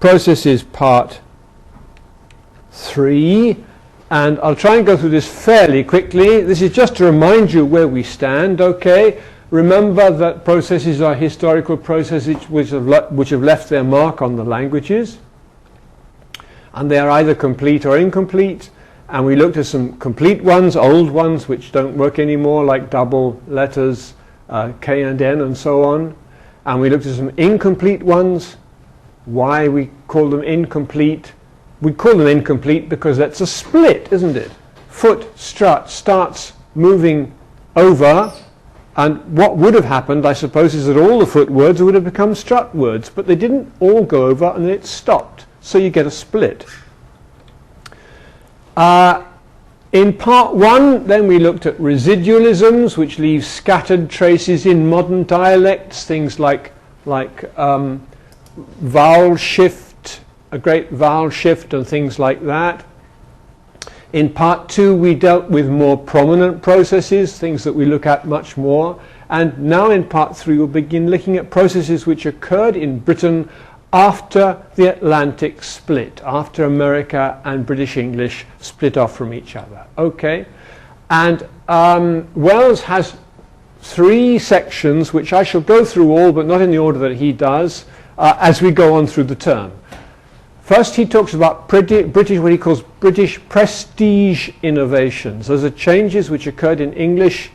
processes part 3, and I'll try and go through this fairly quickly. This is just to remind you where we stand, okay? Remember that processes are historical processes which have left their mark on the languages, and they are either complete or incomplete. And we looked at some complete ones, old ones which don't work anymore, like double letters, K and N and so on. And we looked at some incomplete ones. Why we call them incomplete? We call them incomplete because that's a split, isn't it? Foot starts moving over, and what would have happened, I suppose, is that all the foot words would have become strut words, but they didn't all go over and it stopped. So you get a split. In part 1, then we looked at residualisms, which leave scattered traces in modern dialects, things like vowel shift, a great vowel shift and things like that. In part 2, we dealt with more prominent processes, things that we look at much more. And now in part 3, we'll begin looking at processes which occurred in Britain after the Atlantic split, after America and British English split off from each other. Okay, and Wells has 3 sections which I shall go through all, but not in the order that he does, as we go on through the term. First, he talks about British, what he calls British prestige innovations. Those are changes which occurred in English,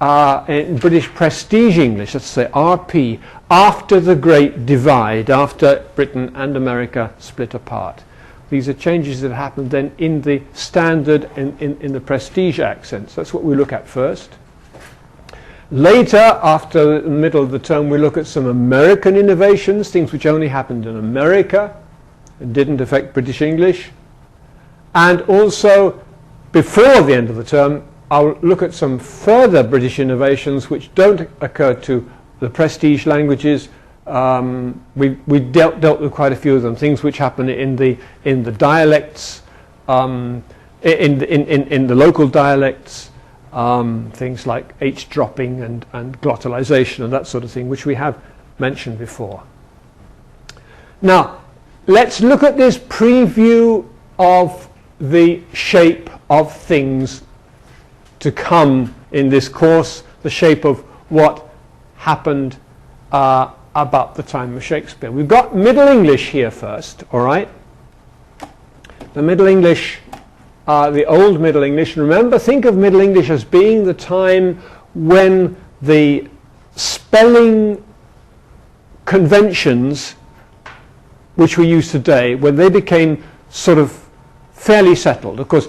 in British prestige English, let's say RP, after the Great Divide, after Britain and America split apart. These are changes that happened then in the standard, in the prestige accents. That's what we look at first. Later, after the middle of the term, we look at some American innovations, things which only happened in America and didn't affect British English. And also, before the end of the term, I'll look at some further British innovations which don't occur to the prestige languages. We dealt with quite a few of them. Things which happen in the dialects, in the local dialects, things like H dropping and glottalization and that sort of thing, which we have mentioned before. Now, let's look at this preview of the shape of things to come in this course, the shape of what happened about the time of Shakespeare. We've got Middle English here first, all right? The Middle English, the Old Middle English. Remember, think of Middle English as being the time when the spelling conventions which we use today, when they became sort of fairly settled. Of course,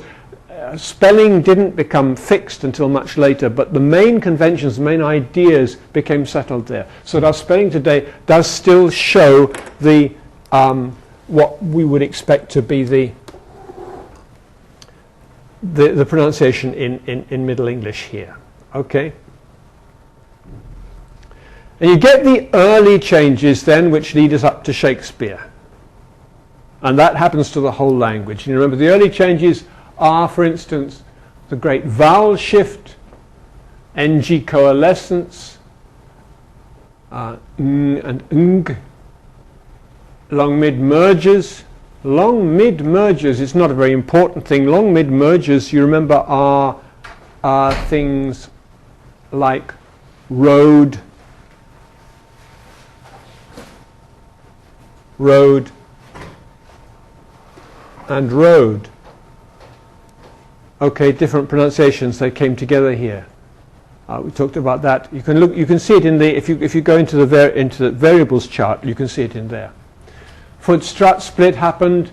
spelling didn't become fixed until much later, but the main conventions, the main ideas became settled there. So that our spelling today does still show the what we would expect to be the pronunciation in Middle English here. Okay? And you get the early changes then which lead us up to Shakespeare. And that happens to the whole language. And you remember the early changes are, for instance, the great vowel shift, ng coalescence, n and ng, long mid mergers. Long mid mergers is not a very important thing. Long mid mergers, you remember, are things like road, and road. Okay, different pronunciations, they came together here. We talked about that. You can look. You can see it in the. If you go into the variables chart, you can see it in there. Foot strut split happened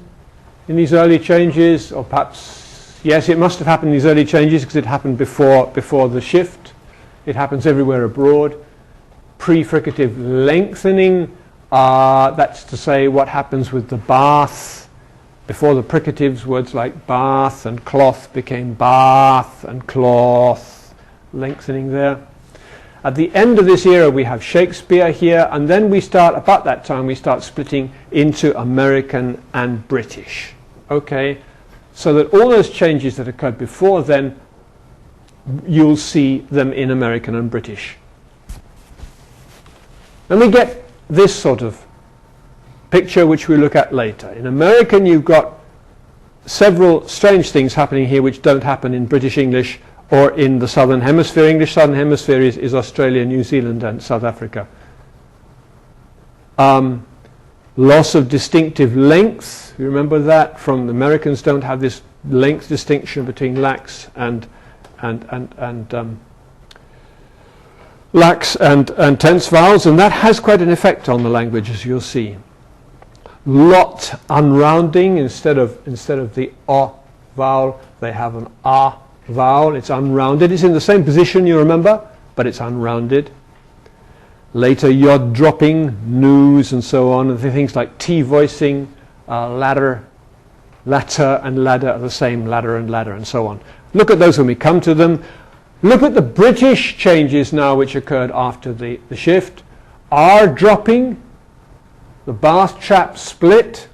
in these early changes, or perhaps yes, it must have happened in these early changes because it happened before the shift. It happens everywhere abroad. Prefricative lengthening. That's to say what happens with the bath. Before the fricatives, words like bath and cloth became bath and cloth, lengthening there. At the end of this era, we have Shakespeare here, and then we start, about that time, we start splitting into American and British. Okay, so that all those changes that occurred before then, you'll see them in American and British. And we get this sort of picture which we'll look at later. In American you've got several strange things happening here which don't happen in British English or in the Southern Hemisphere English. Southern Hemisphere is Australia, New Zealand and South Africa. Loss of distinctive length. You remember that from the Americans don't have this length distinction between lax and lax and tense vowels, and that has quite an effect on the language, as you'll see. Lot unrounding. Instead of the o vowel, they have an a vowel. It's unrounded. It's in the same position, you remember, but it's unrounded. Later, yod dropping, news, and so on, and things like t voicing, ladder, latter, and ladder are the same, ladder and ladder, and so on. Look at those when we come to them. Look at the British changes now which occurred after the shift. R dropping, the Bath trap split,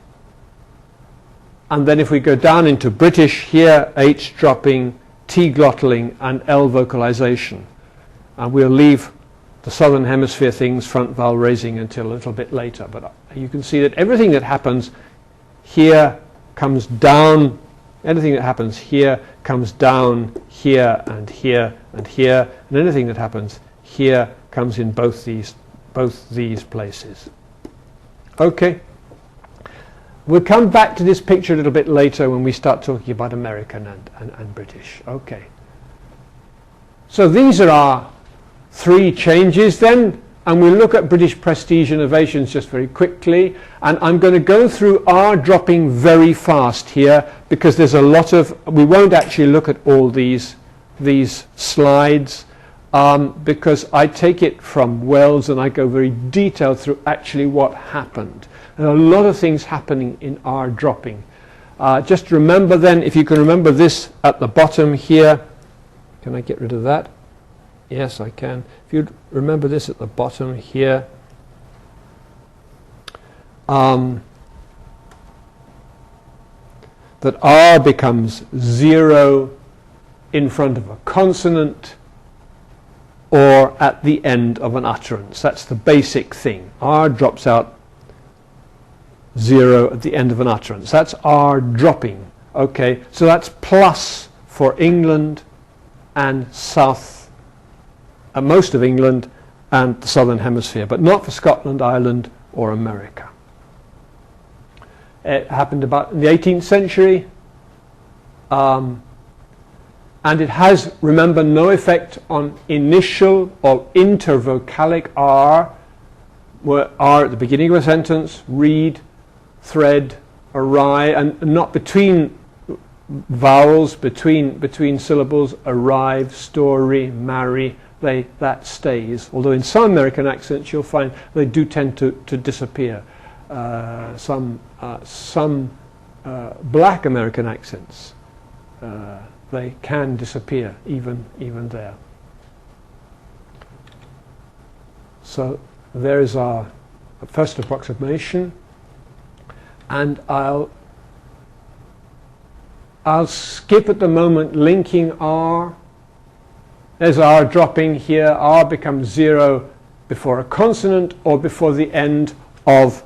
and then if we go down into British here, H dropping, T glottaling, and L vocalization. And we'll leave the Southern Hemisphere things, front vowel raising, until a little bit later. But you can see that everything that happens here comes down. Anything that happens here comes down here and here and here, and anything that happens here comes in both these places. Okay. We'll come back to this picture a little bit later when we start talking about American and British. Okay. So these are our three changes then, and we'll look at British prestige innovations just very quickly, and I'm going to go through R dropping very fast here because there's a lot of, we won't actually look at all these slides because I take it from Wells and I go very detailed through actually what happened. There are a lot of things happening in R dropping. Just remember then, if you can remember this at the bottom here, can I get rid of that? Yes, I can. If you remember this at the bottom here, that R becomes 0 in front of a consonant or at the end of an utterance. That's the basic thing. R drops out 0 at the end of an utterance. That's R dropping. Okay, so that's plus for England and most of England and the Southern Hemisphere, but not for Scotland, Ireland or America. It happened about in the 18th century, and it has, remember, no effect on initial or intervocalic R, where R at the beginning of a sentence, read, thread, arrive, and not between vowels, between syllables, arrive, story, marry. That stays, although in some American accents you'll find they do tend to disappear. Some black American accents, they can disappear even there. So there is our first approximation, and I'll skip at the moment linking R. There's R dropping here. R becomes 0 before a consonant or before the end of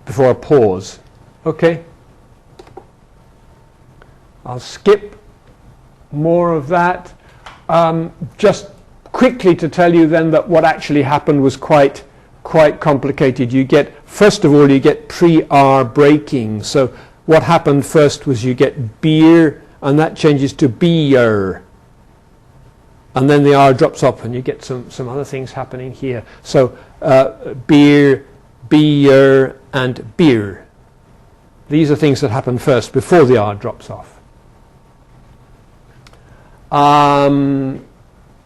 before a pause. Okay? I'll skip more of that. Just quickly to tell you then that what actually happened was quite complicated. You get, first of all, you get pre-R breaking. So what happened first was you get beer, and that changes to beer, and then the R drops off and you get some other things happening here. So beer, beer, and beer. These are things that happen first before the R drops off.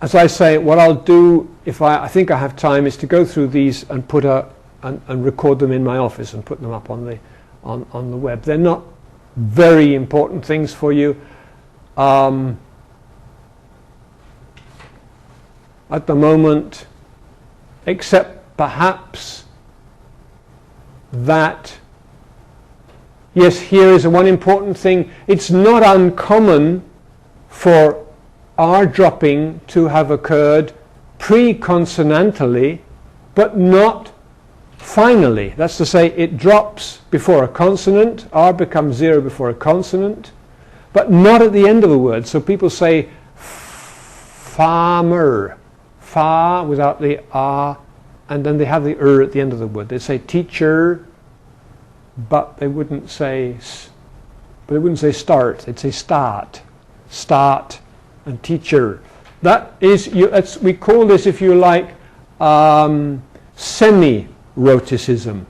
As I say, what I'll do, if I think I have time, is to go through these and and record them in my office and put them up on the web. They're not very important things for you. At the moment, except perhaps that, yes, here is one important thing. It's not uncommon for R dropping to have occurred pre-consonantally, but not finally. That's to say, it drops before a consonant. R becomes 0 before a consonant, but not at the end of a word. So people say farmer, fa without the R, and then they have the at the end of the word. They say teacher, but they wouldn't say start. They'd say start, and teacher. That is, we call this, if you like, semi-rhoticism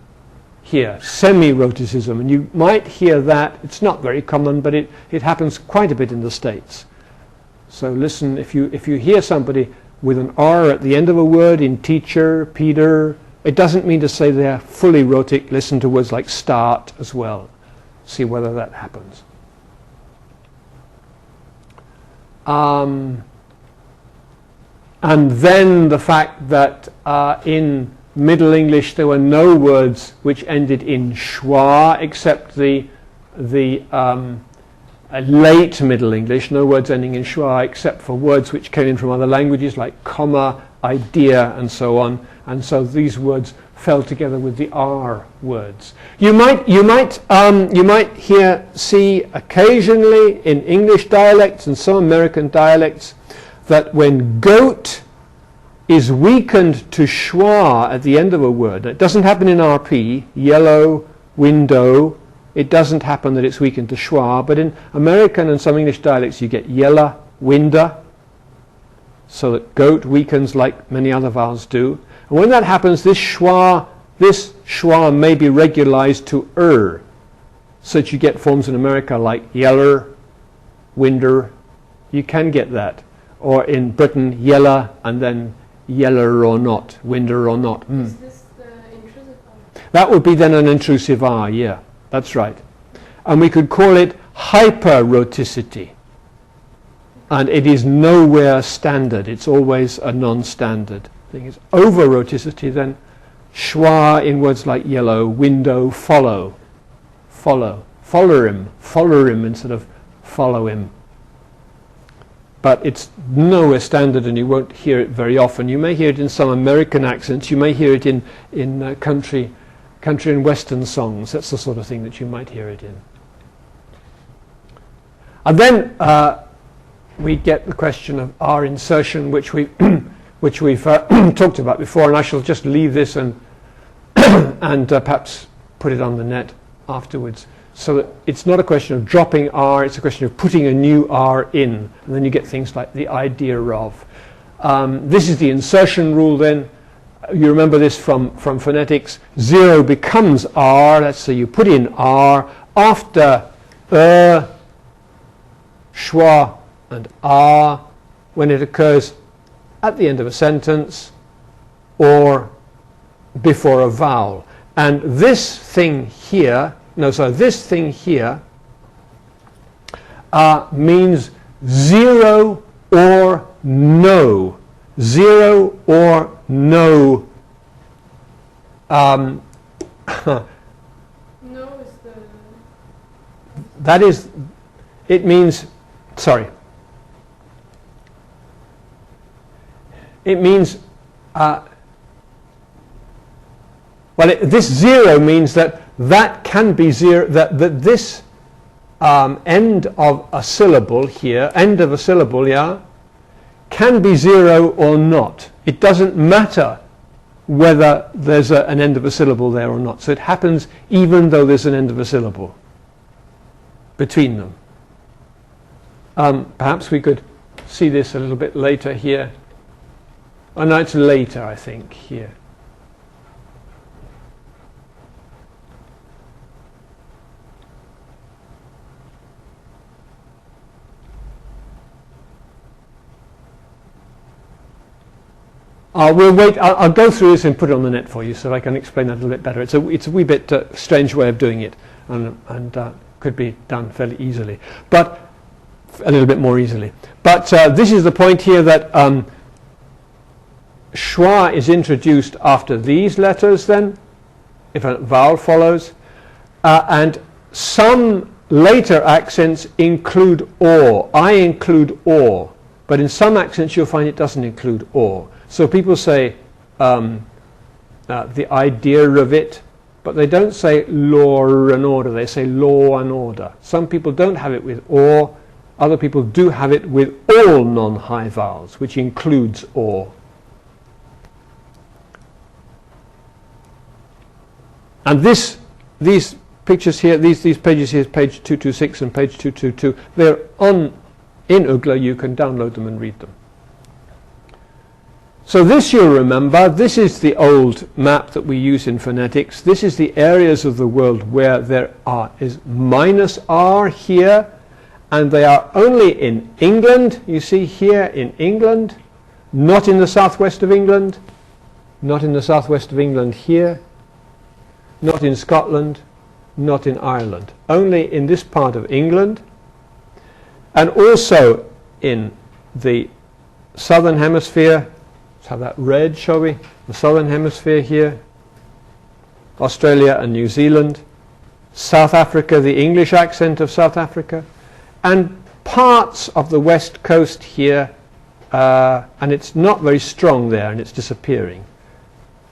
here, semi-rhoticism, and you might hear that. It's not very common, but it happens quite a bit in the States. So listen, if you hear somebody with an R at the end of a word in teacher, Peter, it doesn't mean to say they're fully rhotic. Listen to words like start as well. See whether that happens. And then the fact that in Middle English there were no words which ended in schwa except the late Middle English, no words ending in schwa except for words which came in from other languages like comma, idea, and so on. And so these words fell together with the R words. You might see occasionally in English dialects and some American dialects that when goat is weakened to schwa at the end of a word, it doesn't happen in RP, yellow, window, it doesn't happen that it's weakened to schwa, but in American and some English dialects you get yella, winda, so that goat weakens like many other vowels do. And when that happens, this schwa may be regularized to so that you get forms in America like yeller, winder. You can get that. Or in Britain, yella, and then yeller or not, winder or not. Is this the intrusive R? That would be then an intrusive R, yeah, that's right. And we could call it hyperrhoticity. And it is nowhere standard. It's always a non-standard thing. It's over-rhoticity, then schwa in words like yellow, window, follow him instead of follow him. But it's nowhere standard, and you won't hear it very often. You may hear it in some American accents. You may hear it in country and western songs. That's the sort of thing that you might hear it in. And then we get the question of R insertion, which we've talked about before, and I shall just leave this and perhaps put it on the net afterwards. So that it's not a question of dropping R, it's a question of putting a new R in, and then you get things like the idea of. This is the insertion rule then. You remember this from phonetics. 0 becomes R, let's say you put in R after schwa and R when it occurs at the end of a sentence or before a vowel. And this thing here means 0 or no. 0 or no. No is the... That is, it means, sorry. It means, this 0 means that can be 0, that this end of a syllable here, yeah, can be 0 or not. It doesn't matter whether there's an end of a syllable there or not. So it happens even though there's an end of a syllable between them. Perhaps we could see this a little bit later here. Oh no, it's later, I think, here. We'll wait. I'll go through this and put it on the net for you so I can explain that a little bit better. It's a wee bit strange way of doing it, and could be done fairly easily, but a little bit more easily. But this is the point here that schwa is introduced after these letters then, if a vowel follows, and some later accents include or. I include or, but in some accents you'll find it doesn't include or. So people say the idea of it, but they don't say law and order, they say law and order. Some people don't have it with or, other people do have it with all non-high vowels, which includes or. And these pictures here, these pages here, page 226 and page 222, they're in UGLA, you can download them and read them. So this you'll remember, this is the old map that we use in phonetics. This is the areas of the world where there is -r here, and they are only in England, you see here in England, not in the southwest of England, not in the southwest of England here, not in Scotland, not in Ireland. Only in this part of England, and also in the southern hemisphere. Let's have that red, shall we? The southern hemisphere here, Australia and New Zealand, South Africa, the English accent of South Africa, and parts of the west coast here, and it's not very strong there and it's disappearing.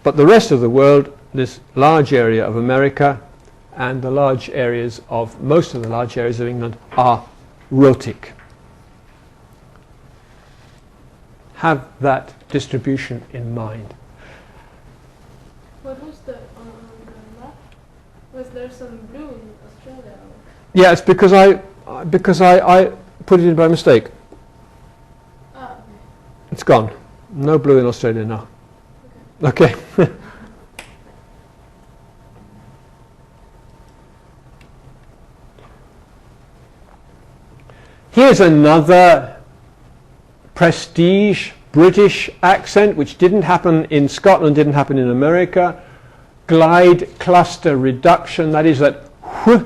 But the rest of the world, this large area of America and the large areas of, most of the large areas of England are rhotic. Have that distribution in mind. What was the map? Was there some blue in Australia? Yeah, it's because I put it in by mistake. Ah, okay. It's gone. No blue in Australia now. Okay. Here's another prestige British accent, which didn't happen in Scotland, didn't happen in America. Glide cluster reduction, that is that wh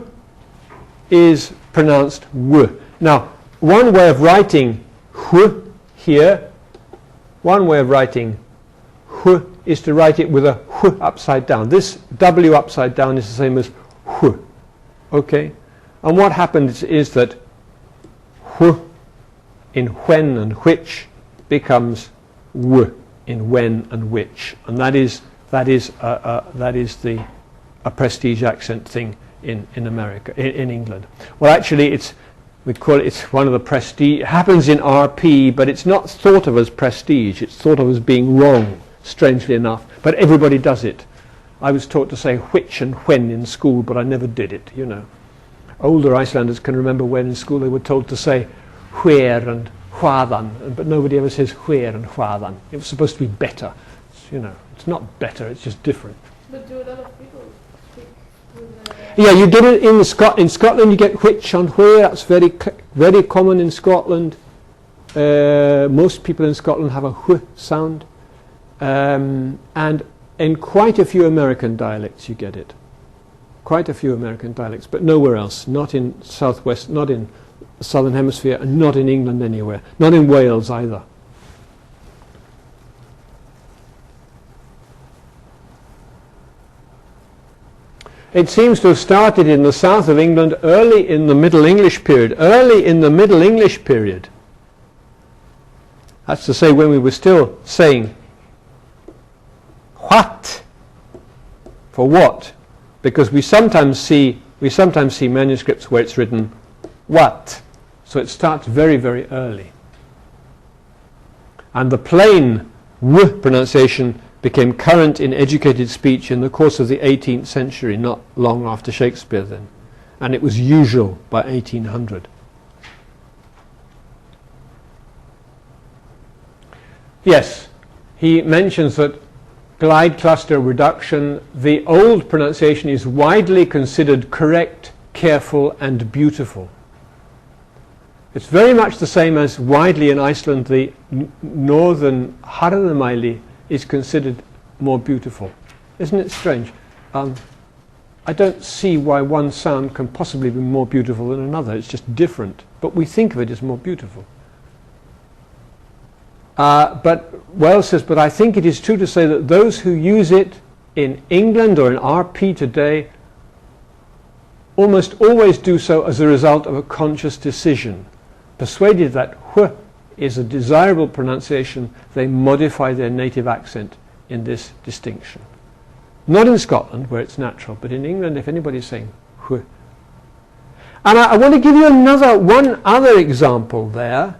is pronounced w. Now, one way of writing wh here, one way of writing wh is to write it with a wh upside down. This w upside down is the same as wh. Okay? And what happens is that wh in when and which becomes w in when and which, and that is a prestige accent thing in America, in England. Well, actually, it's one of the prestige. It happens in RP, but it's not thought of as prestige. It's thought of as being wrong, strangely enough. But everybody does it. I was taught to say which and when in school, but I never did it. You know, older Icelanders can remember when in school they were told to say where and hvaðan, but nobody ever says where and hvaðan. It was supposed to be better. You know, it's not better, it's just different. But do a lot of people speak with Yeah, you get it in Scotland. You get which and where. That's very common in Scotland. Most people in Scotland have a wh sound, and in quite a few American dialects you get it. Quite a few American dialects, but nowhere else. Not in southwest, not in the southern hemisphere, and not in England anywhere. Not in Wales either. It seems to have started in the south of England early in the Middle English period. Early in the Middle English period. That's to say, when we were still saying what for what, because we sometimes see manuscripts where it's written what. So it starts very, very early. And the plain w pronunciation became current in educated speech in the course of the 18th century, not long after Shakespeare then. And it was usual by 1800. Yes, he mentions that glide cluster reduction, the old pronunciation is widely considered correct, careful and beautiful. It's very much the same as widely in Iceland the northern harðamæli is considered more beautiful. Isn't it strange? I don't see why one sound can possibly be more beautiful than another. It's just different. But we think of it as more beautiful. But Wells says, but I think it is true to say that those who use it in England or in RP today almost always do so as a result of a conscious decision. Persuaded that wh is a desirable pronunciation, they modify their native accent in this distinction. Not in Scotland, where it's natural, but in England, if anybody's saying wh. And I want to give you one other example there.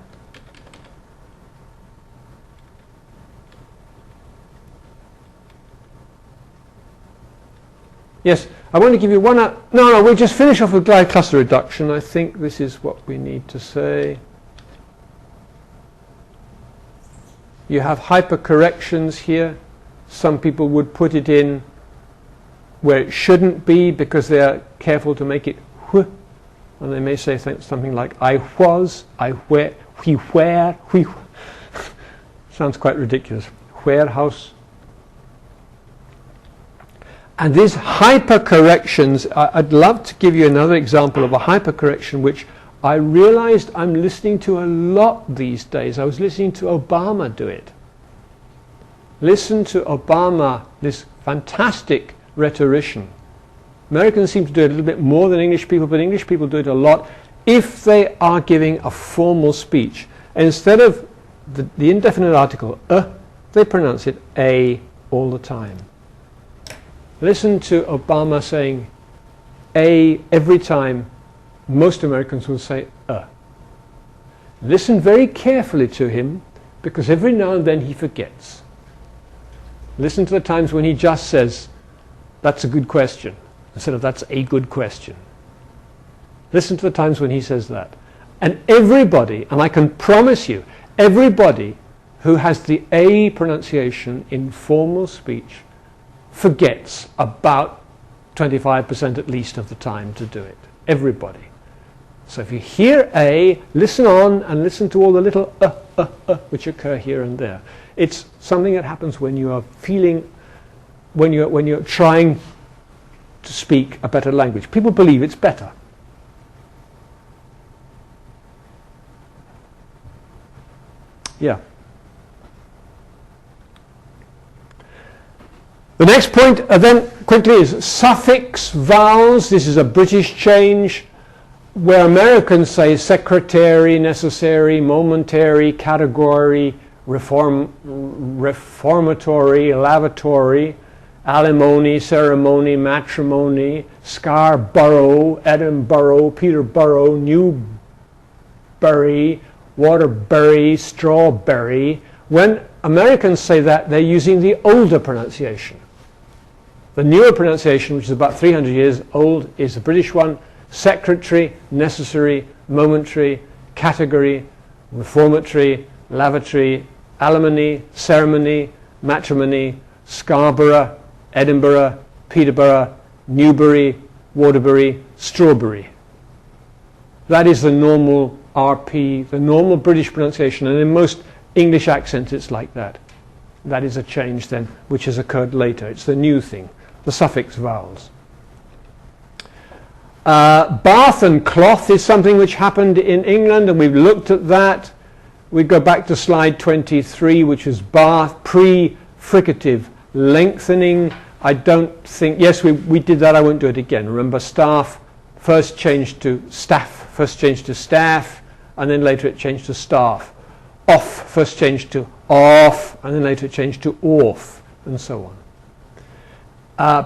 Yes, I want to give you one. No, we'll just finish off with glide cluster reduction. I think this is what we need to say. You have hypercorrections here. Some people would put it in where it shouldn't be because they are careful to make it wh, and they may say something like I was, I where, we where, we. Sounds quite ridiculous. Warehouse. And these hypercorrections, I'd love to give you another example of a hypercorrection which I realized I'm listening to a lot these days. I was listening to Obama do it. Listen to Obama, this fantastic rhetorician. Americans seem to do it a little bit more than English people, but English people do it a lot if they are giving a formal speech. And instead of the indefinite article, they pronounce it a all the time. Listen to Obama saying a every time. Most Americans will say Listen very carefully to him, because every now and then he forgets. Listen to the times when he just says, that's a good question, instead of that's a good question. Listen to the times when he says that. And everybody, and I can promise you, everybody who has the a pronunciation in formal speech forgets about 25% at least of the time to do it. Everybody. So if you hear a, listen on and listen to all the little which occur here and there. It's something that happens when you are feeling, when you're trying to speak a better language. People believe it's better. Yeah. The next point then quickly is suffix vowels. This is a British change where Americans say secretary, necessary, momentary, category, reformatory, lavatory, alimony, ceremony, matrimony, Scarborough, Edinburgh, Peterborough, Newbury, Waterbury, strawberry. When Americans say that, they're using the older pronunciation. The newer pronunciation, which is about 300 years old, is the British one. Secretary, necessary, momentary, category, reformatory, lavatory, alimony, ceremony, matrimony, Scarborough, Edinburgh, Peterborough, Newbury, Waterbury, strawberry. That is the normal RP, the normal British pronunciation, and in most English accents it's like that. That is a change then, which has occurred later. It's the new thing, the suffix vowels. Bath and cloth is something which happened in England, and we've looked at that. We go back to slide 23, which is bath, pre-fricative lengthening. I don't think, yes, we did that, I won't do it again. Remember, staff first changed to staff, and then later it changed to staff. Off first changed to off, and then later it changed to off, and so on.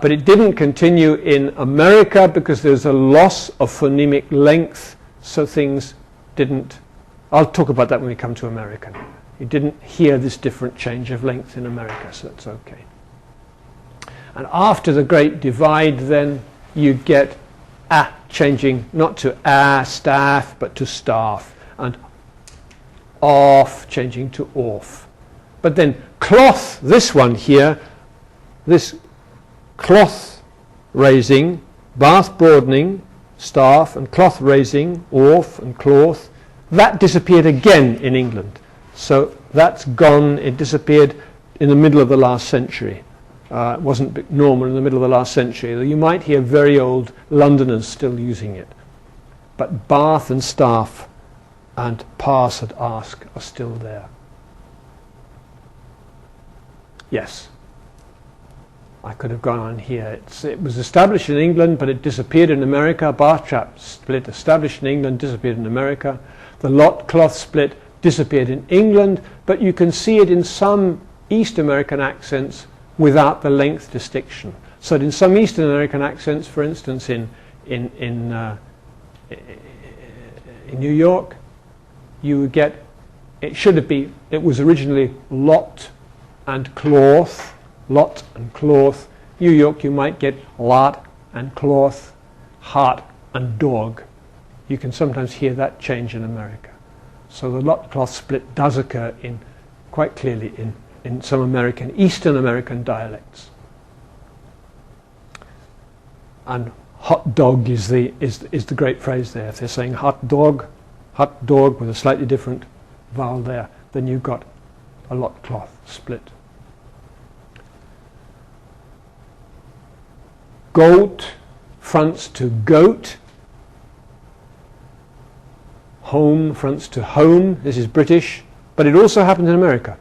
But it didn't continue in America because there's a loss of phonemic length, so things didn't. I'll talk about that when we come to American. You didn't hear this different change of length in America, so that's okay. And after the Great Divide, then you get changing not to staff, but to staff, and off changing to off. But then cloth, this one here, this cloth raising, bath broadening, staff, and cloth raising, off and cloth, that disappeared again in England. So that's gone, it disappeared in the middle of the last century. It wasn't normal in the middle of the last century. You might hear very old Londoners still using it. But bath and staff and pass and ask are still there. Yes. I could have gone on here. It was established in England, but it disappeared in America. Bath trap split established in England, disappeared in America. The lot cloth split disappeared in England, but you can see it in some East American accents without the length distinction. So that in some Eastern American accents, for instance, in New York, you would get, it was originally lot and cloth, lot and cloth. New York, you might get lot and cloth, heart and dog. You can sometimes hear that change in America. So the lot cloth split does occur quite clearly in some Eastern American dialects. And hot dog is the great phrase there. If they're saying hot dog with a slightly different vowel there, then you've got a lot cloth split. Goat fronts to goat. Home fronts to home. This is British, but it also happens in America.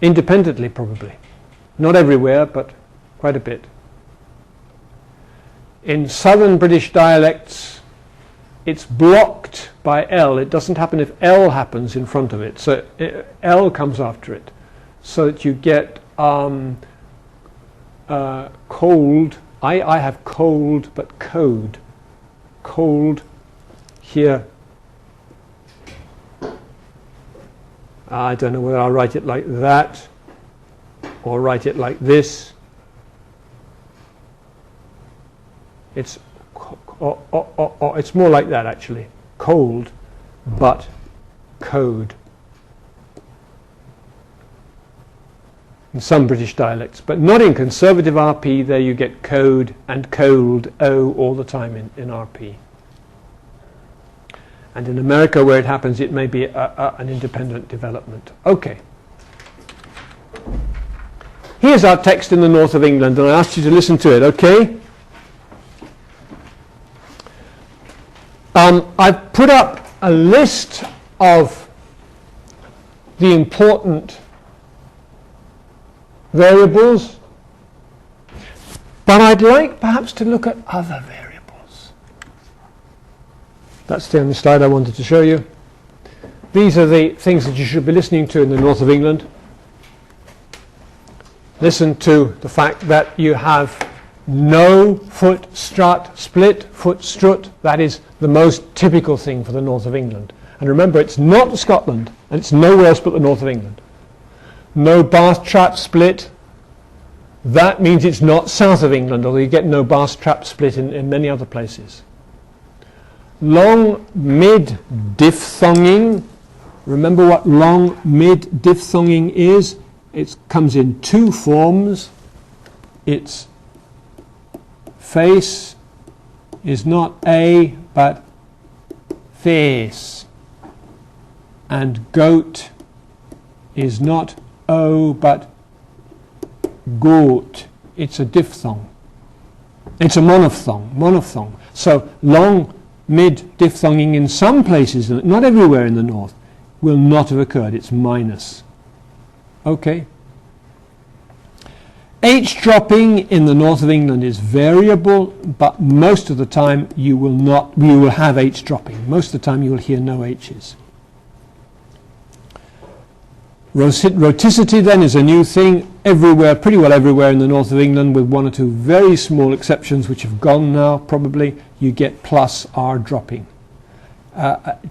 Independently, probably. Not everywhere, but quite a bit. In southern British dialects, it's blocked by L. It doesn't happen if L happens in front of it. So L comes after it. So that you get cold. I have cold, but code. Cold here. I don't know whether I'll write it like that or write it like this. It's more like that actually. Cold, but code. In some British dialects, but not in conservative RP. There you get code and cold, O, all the time in RP. And in America, where it happens, it may be an independent development. Okay. Here's our text in the north of England, and I asked you to listen to it, okay? I've put up a list of the important variables, but I'd like perhaps to look at other variables. That's the only slide I wanted to show you. These are the things that you should be listening to in the north of England. Listen to the fact that you have no foot strut split, foot strut. That is the most typical thing for the north of England. And remember, it's not Scotland, and it's nowhere else but the north of England. No bar trap split. That means it's not south of England, although you get no bar trap split in many other places. Long mid diphthonging. Remember what long mid diphthonging is? It comes in two forms. Its face is not a but face, and goat is not o but goat. It's a diphthong. It's a monophthong. So long mid diphthonging in some places, not everywhere in the north, will not have occurred. It's minus. Okay. H dropping in the north of England is variable, but most of the time you will have H dropping. Most of the time you will hear no H's. Rhoticity then is a new thing everywhere, pretty well everywhere in the north of England, with one or two very small exceptions which have gone now probably. You get plus R dropping.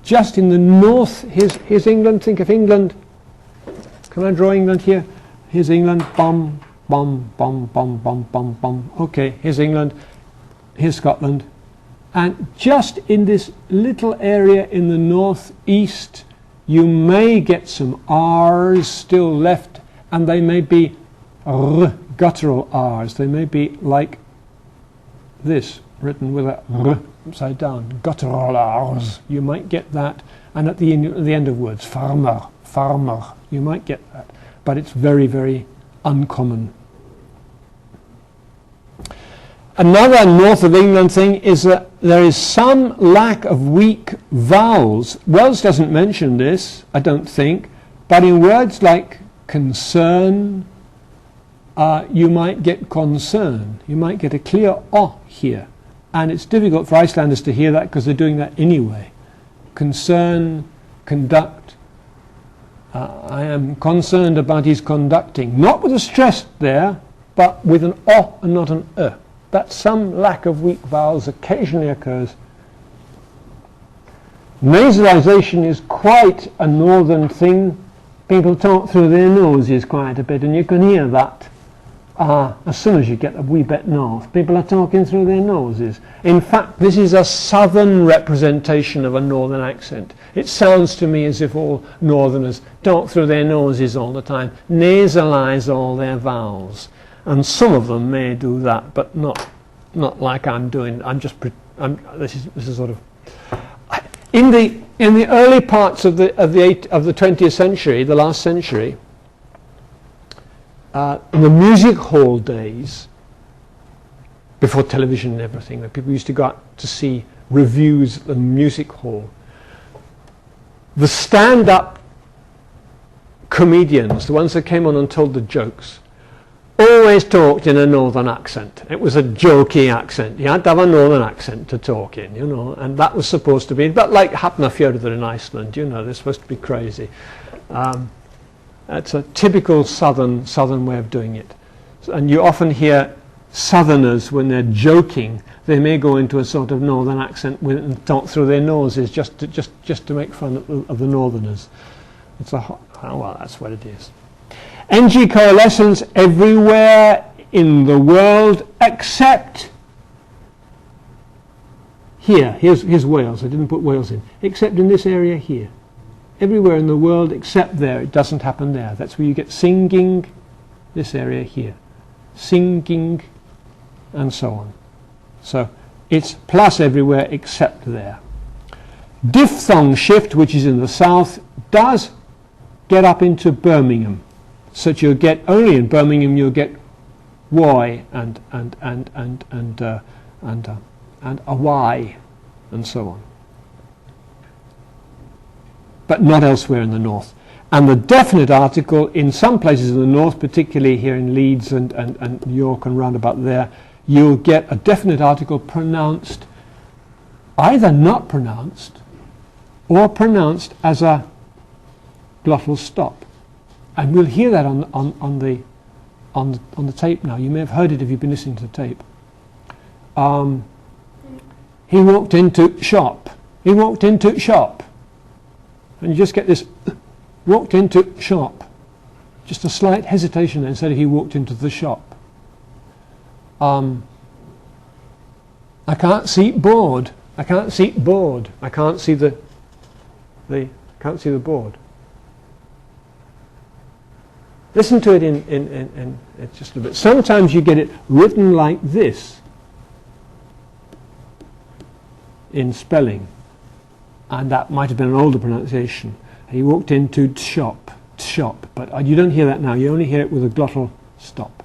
Just in the north, here's England. Think of England. Can I draw England here? Here's England. Bum, bum, bum, bum, bum, bum, bum. Okay, here's England. Here's Scotland. And just in this little area in the northeast, you may get some R's still left, and they may be guttural R's. They may be like this, written with a R upside down. Guttural R's. You might get that. And at the end of words, farmer, you might get that. But it's very, very uncommon. Another north of England thing is that there is some lack of weak vowels. Wells doesn't mention this, I don't think, but in words like concern, you might get concern. You might get a clear O here. And it's difficult for Icelanders to hear that because they're doing that anyway. Concern, conduct. I am concerned about his conducting. Not with a stress there, but with an O and not an E. That some lack of weak vowels occasionally occurs. Nasalization is quite a northern thing. People talk through their noses quite a bit, and you can hear that as soon as you get a wee bit north. People are talking through their noses. In fact, this is a southern representation of a northern accent. It sounds to me as if all northerners talk through their noses all the time, nasalize all their vowels. And some of them may do that, but not like I'm doing. This is sort of in the early parts of the 20th century, the last century, in the music hall days, before television and everything, that people used to go out to see reviews at the music hall. The stand-up comedians, the ones that came on and told the jokes, always talked in a northern accent. It was a jokey accent. You had to have a northern accent to talk in, you know, and that was supposed to be, but like Hafnarfjörður in Iceland, you know, they're supposed to be crazy. That's a typical southern way of doing it. And you often hear southerners, when they're joking, they may go into a sort of northern accent and talk through their noses just to make fun of the northerners. Well, that's what it is. NG coalescence everywhere in the world except here. Here's Wales. I didn't put Wales in. Except in this area here. Everywhere in the world except there. It doesn't happen there. That's where you get singing, this area here. Singing, and so on. So it's plus everywhere except there. Diphthong shift, which is in the south, does get up into Birmingham. So that you'll get, only in Birmingham you'll get Y and a Y and so on. But not elsewhere in the north. And the definite article in some places in the north, particularly here in Leeds and York and round about there, you'll get a definite article pronounced either not pronounced or pronounced as a glottal stop. And we'll hear that on the tape now. You may have heard it if you've been listening to the tape. He walked into shop. He walked into shop. And you just get this, walked into shop. Just a slight hesitation there instead of he walked into the shop. I can't see board. I can't see board. I can't see the board. Listen to it in just a bit. Sometimes you get it written like this in spelling, and that might have been an older pronunciation. He walked into shop, but you don't hear that now. You only hear it with a glottal stop.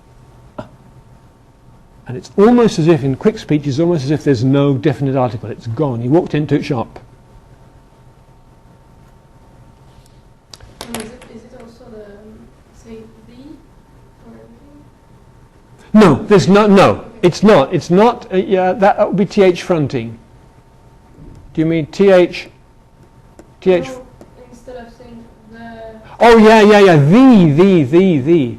And it's almost as if, in quick speech, it's almost as if there's no definite article. It's gone. He walked into shop. Is it also the, say, the or anything? No, there's no, it's not. It's not, yeah, that would be TH fronting. Do you mean TH? No, instead of saying the... Oh, yeah, the.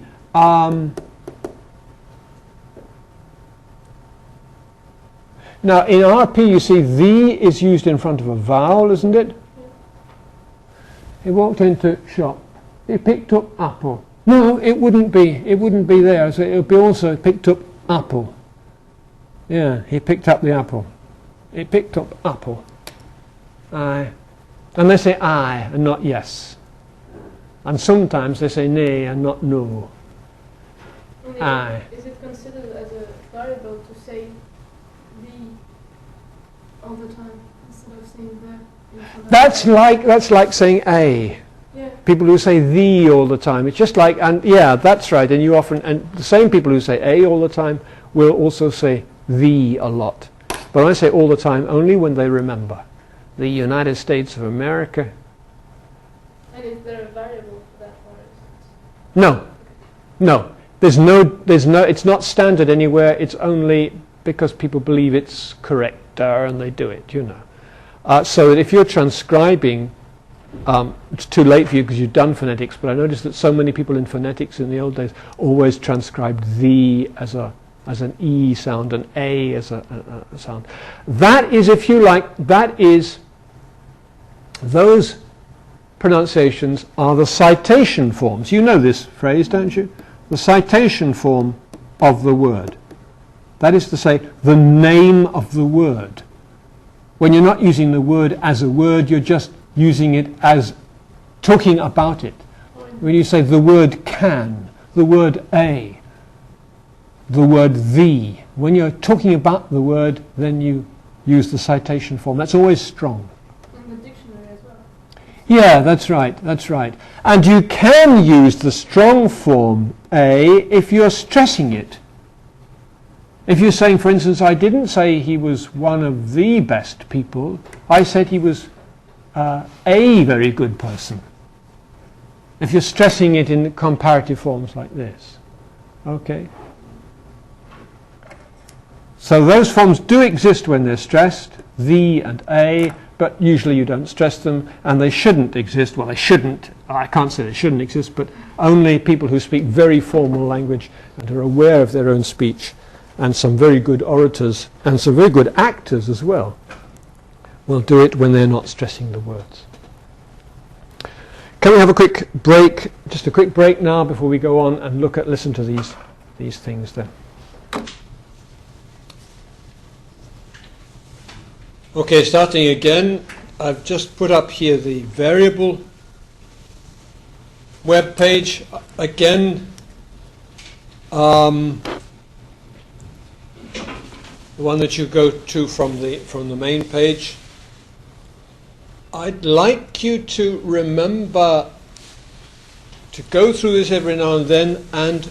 Now, in RP, you see the is used in front of a vowel, isn't it? Yeah. He walked into shop. He picked up apple. No, it wouldn't be. It wouldn't be there. So it would be also picked up apple. Yeah, he picked up the apple. He picked up apple. And they say I and not yes. And sometimes they say nay and not no. I. Is it considered as a variable to say the all the time instead of saying the? That's like saying a. Yeah. People who say the all the time. It's just like, and yeah, that's right. And you often, and the same people who say a all the time will also say the a lot. But I say all the time only when they remember. The United States of America. And is there a variable for that, or is it? No. There's no. It's not standard anywhere. It's only because people believe it's correct and they do it. You know. So that if you're transcribing it's too late for you because you've done phonetics, but I noticed that so many people in phonetics in the old days always transcribed the as an E sound, an A as a sound. That is, if you like, those pronunciations are the citation forms. You know this phrase, don't you? The citation form of the word. That is to say, the name of the word. When you're not using the word as a word, you're just using it as talking about it. When you say the word can, the word a, the word the, when you're talking about the word, then you use the citation form. That's always strong. In the dictionary as well. Yeah, that's right. And you can use the strong form a if you're stressing it. If you're saying, for instance, I didn't say he was one of the best people, I said he was a very good person. If you're stressing it in comparative forms like this. Okay? So those forms do exist when they're stressed, the and a, but usually you don't stress them, and they shouldn't exist. Well, they shouldn't. I can't say they shouldn't exist, but only people who speak very formal language and are aware of their own speech, and some very good orators and some very good actors as well will do it when they're not stressing the words. Can we have a quick break, just a quick break now before we go on and listen to these things then. Okay, starting again, I've just put up here the variable web page again. The one that you go to from the main page. I'd like you to remember to go through this every now and then and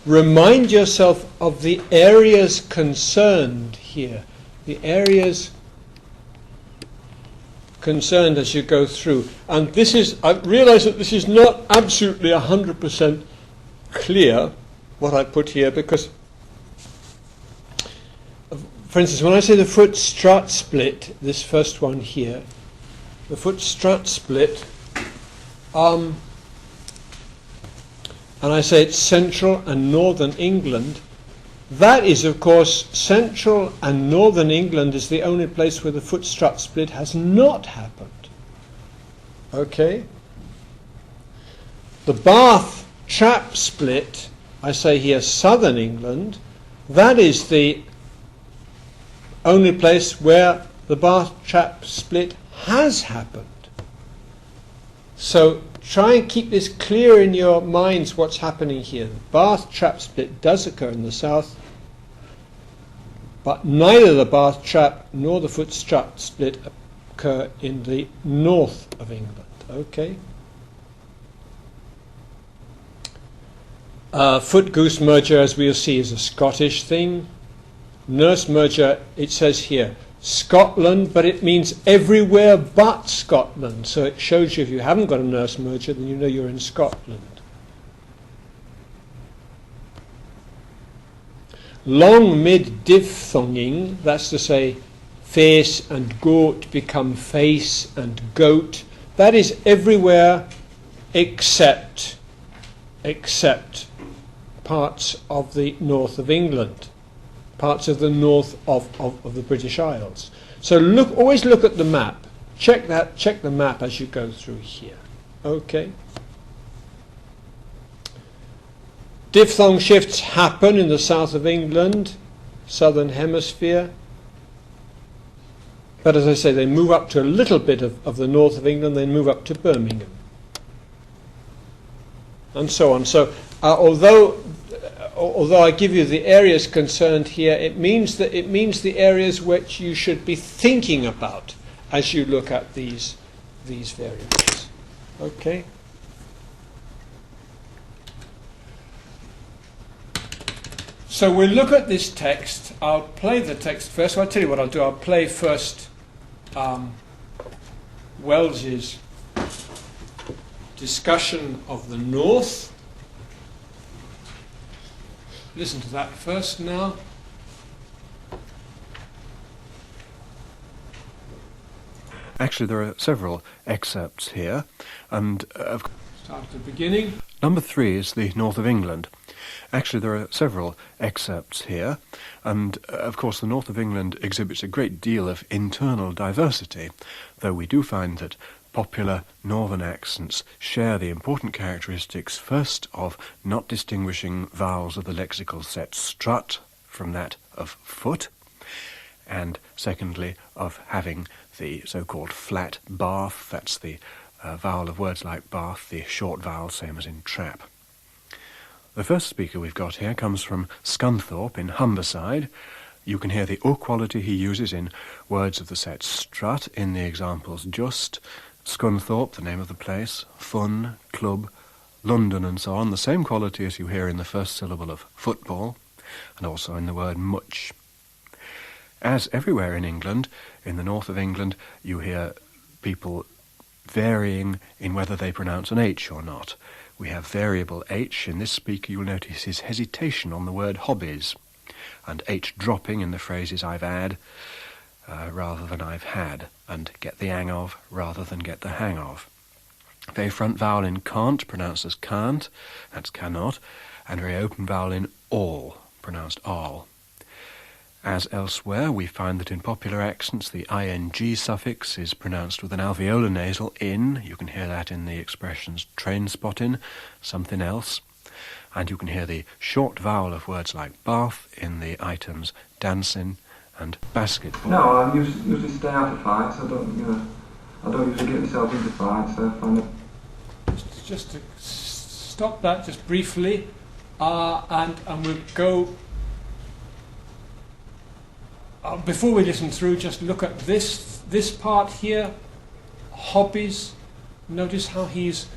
remind yourself of the areas concerned here, the areas concerned as you go through. And this is, I realise that this is not absolutely 100% clear what I put here, because for instance, when I say the foot strut split, this first one here, the foot strut split, and I say it's central and northern England, that is, of course, central and northern England is the only place where the foot strut split has not happened. Okay? The Bath trap split, I say here southern England, that is the only place where the Bath trap split has happened. So try and keep this clear in your minds what's happening here. The Bath trap split does occur in the south, but neither the Bath trap nor the foot strut split occur in the north of England. Okay? Foot goose merger, as we'll see, is a Scottish thing. Nurse merger, it says here, Scotland, but it means everywhere but Scotland. So it shows you if you haven't got a nurse merger, then you know you're in Scotland. Long mid-diphthonging, that's to say face and goat become face and goat. That is everywhere except parts of the north of England, parts of the north of the British Isles. So always look at the map. Check the map as you go through here. Okay. Diphthong shifts happen in the south of England, southern hemisphere. But as I say, they move up to a little bit of the north of England, they move up to Birmingham. And so on. So although I give you the areas concerned here, it means the areas which you should be thinking about as you look at these variables. Okay? So we'll look at this text. I'll play the text first. Well, I'll tell you what I'll do. I'll play first Wells's discussion of the North. Listen to that first now. Actually, there are several excerpts here, and Start at the beginning. number 3 is the north of England. Actually, there are several excerpts here, and of course the north of England exhibits a great deal of internal diversity, though we do find that popular northern accents share the important characteristics, first of not distinguishing vowels of the lexical set strut from that of foot, and secondly of having the so-called flat bath. That's the vowel of words like bath, the short vowel, same as in trap. The first speaker we've got here comes from Scunthorpe in Humberside. You can hear the O quality he uses in words of the set strut in the examples just, Scunthorpe, the name of the place, fun, club, London and so on, the same quality as you hear in the first syllable of football, and also in the word much. As everywhere in England, in the north of England, you hear people varying in whether they pronounce an H or not. We have variable H. In this speaker you'll notice his hesitation on the word hobbies, and H dropping in the phrases I've had rather than I've had, and get the hang of rather than get the hang of. Very front vowel in can't, pronounced as can't, that's cannot, and very open vowel in all, pronounced all. As elsewhere, we find that in popular accents the ing suffix is pronounced with an alveolar nasal in. You can hear that in the expressions train spotting, something else. And you can hear the short vowel of words like bath in the items dancing and basketball. No, I usually stay out of fights. I don't usually get myself into fights. So I find it. Just to stop that just briefly, and we'll go. Before we listen through, just look at this part here, hobbies. Notice how he's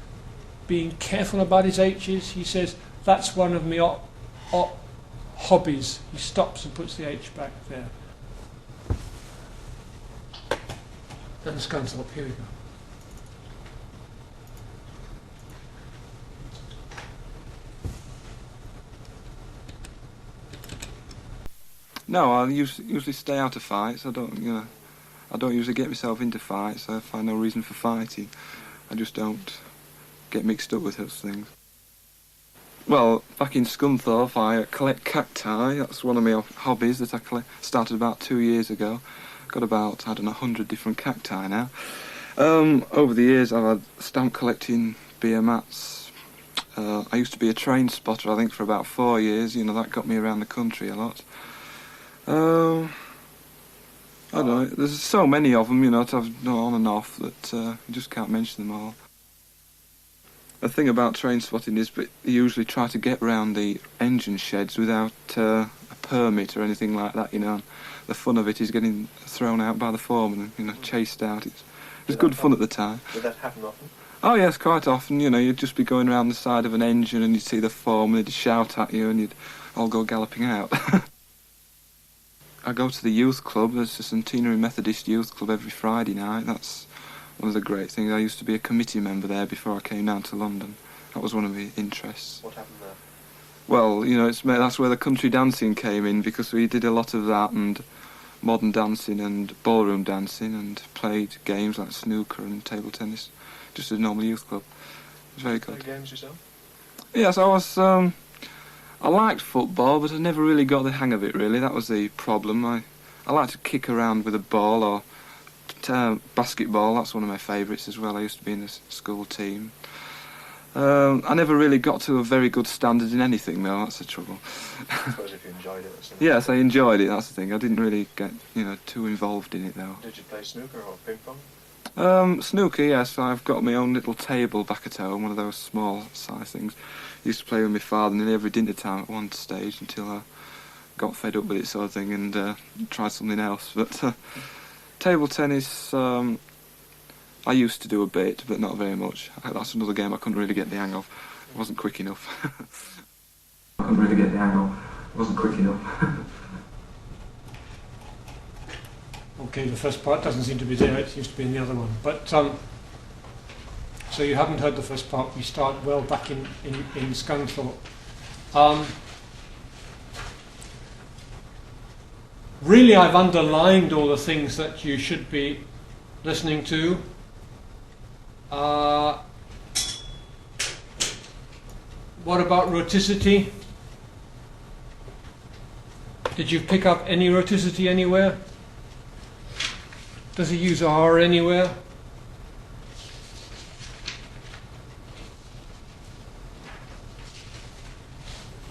being careful about his H's. He says, that's one of me hobbies. He stops and puts the H back there. And Scunthorpe, here we go. No, I usually stay out of fights. I don't usually get myself into fights. I find no reason for fighting. I just don't get mixed up with those things. Well, back in Scunthorpe, I collect cacti. That's one of my hobbies that I started about 2 years ago. Got about, 100 different cacti now. Over the years, I've had stamp collecting, beer mats. I used to be a train spotter, I think, for about 4 years. That got me around the country a lot. I don't know, there's so many of them, to have on and off that you just can't mention them all. The thing about train spotting is you usually try to get round the engine sheds without a permit or anything like that, The fun of it is getting thrown out by the foreman and, chased out. It was good fun at the time. Did that happen often? Oh yes, quite often, you'd just be going around the side of an engine and you'd see the foreman, he'd shout at you and you'd all go galloping out. I go to the youth club. There's a Centenary Methodist Youth Club every Friday night. That's one of the great things. I used to be a committee member there before I came down to London. That was one of my interests. What happened there? Well, that's where the country dancing came in, because we did a lot of that, and modern dancing and ballroom dancing, and played games like snooker and table tennis. Just a normal youth club. It was very good. Play games yourself? Yes, I liked football, but I never really got the hang of it, really. That was the problem. I like to kick around with a ball, or basketball. That's one of my favourites as well. I used to be in the school team. I never really got to a very good standard in anything, though. That's the trouble. I suppose if you enjoyed it or something. Yes, I enjoyed it. That's the thing. I didn't really get, too involved in it, though. Did you play snooker or ping pong? Snooker, yes. I've got my own little table back at home, one of those small size things. Used to play with my father nearly every dinner time at one stage until I got fed up with it, sort of thing, and tried something else. But table tennis, I used to do a bit, but not very much. That's another game I couldn't really get the hang of. I wasn't quick enough. I couldn't really get the hang of. I wasn't quick enough. Okay, the first part doesn't seem to be there. It seems to be in the other one. But so you haven't heard the first part. We start well back in Scunthorpe. Really, I've underlined all the things that you should be listening to. What about rhoticity? Did you pick up any rhoticity anywhere? Does he use R anywhere?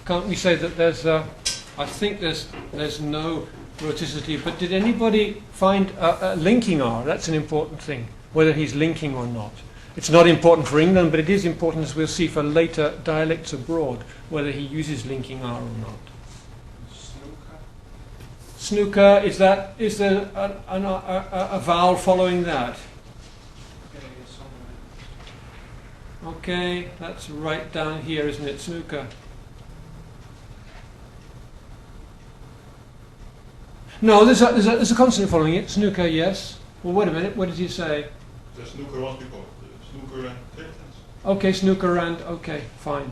Can't we say that there's I think there's no rhoticity, but did anybody find a linking R? That's an important thing, whether he's linking or not. It's not important for England, but it is important, as we'll see, for later dialects abroad, whether he uses linking R or not. Snooker, is there a vowel following that? Okay, that's right down here, isn't it? Snooker. No, there's a consonant following it. Snooker, yes. Well, wait a minute. What did you say? The snooker was before. Snooker and tennis. Okay, snooker and okay, fine.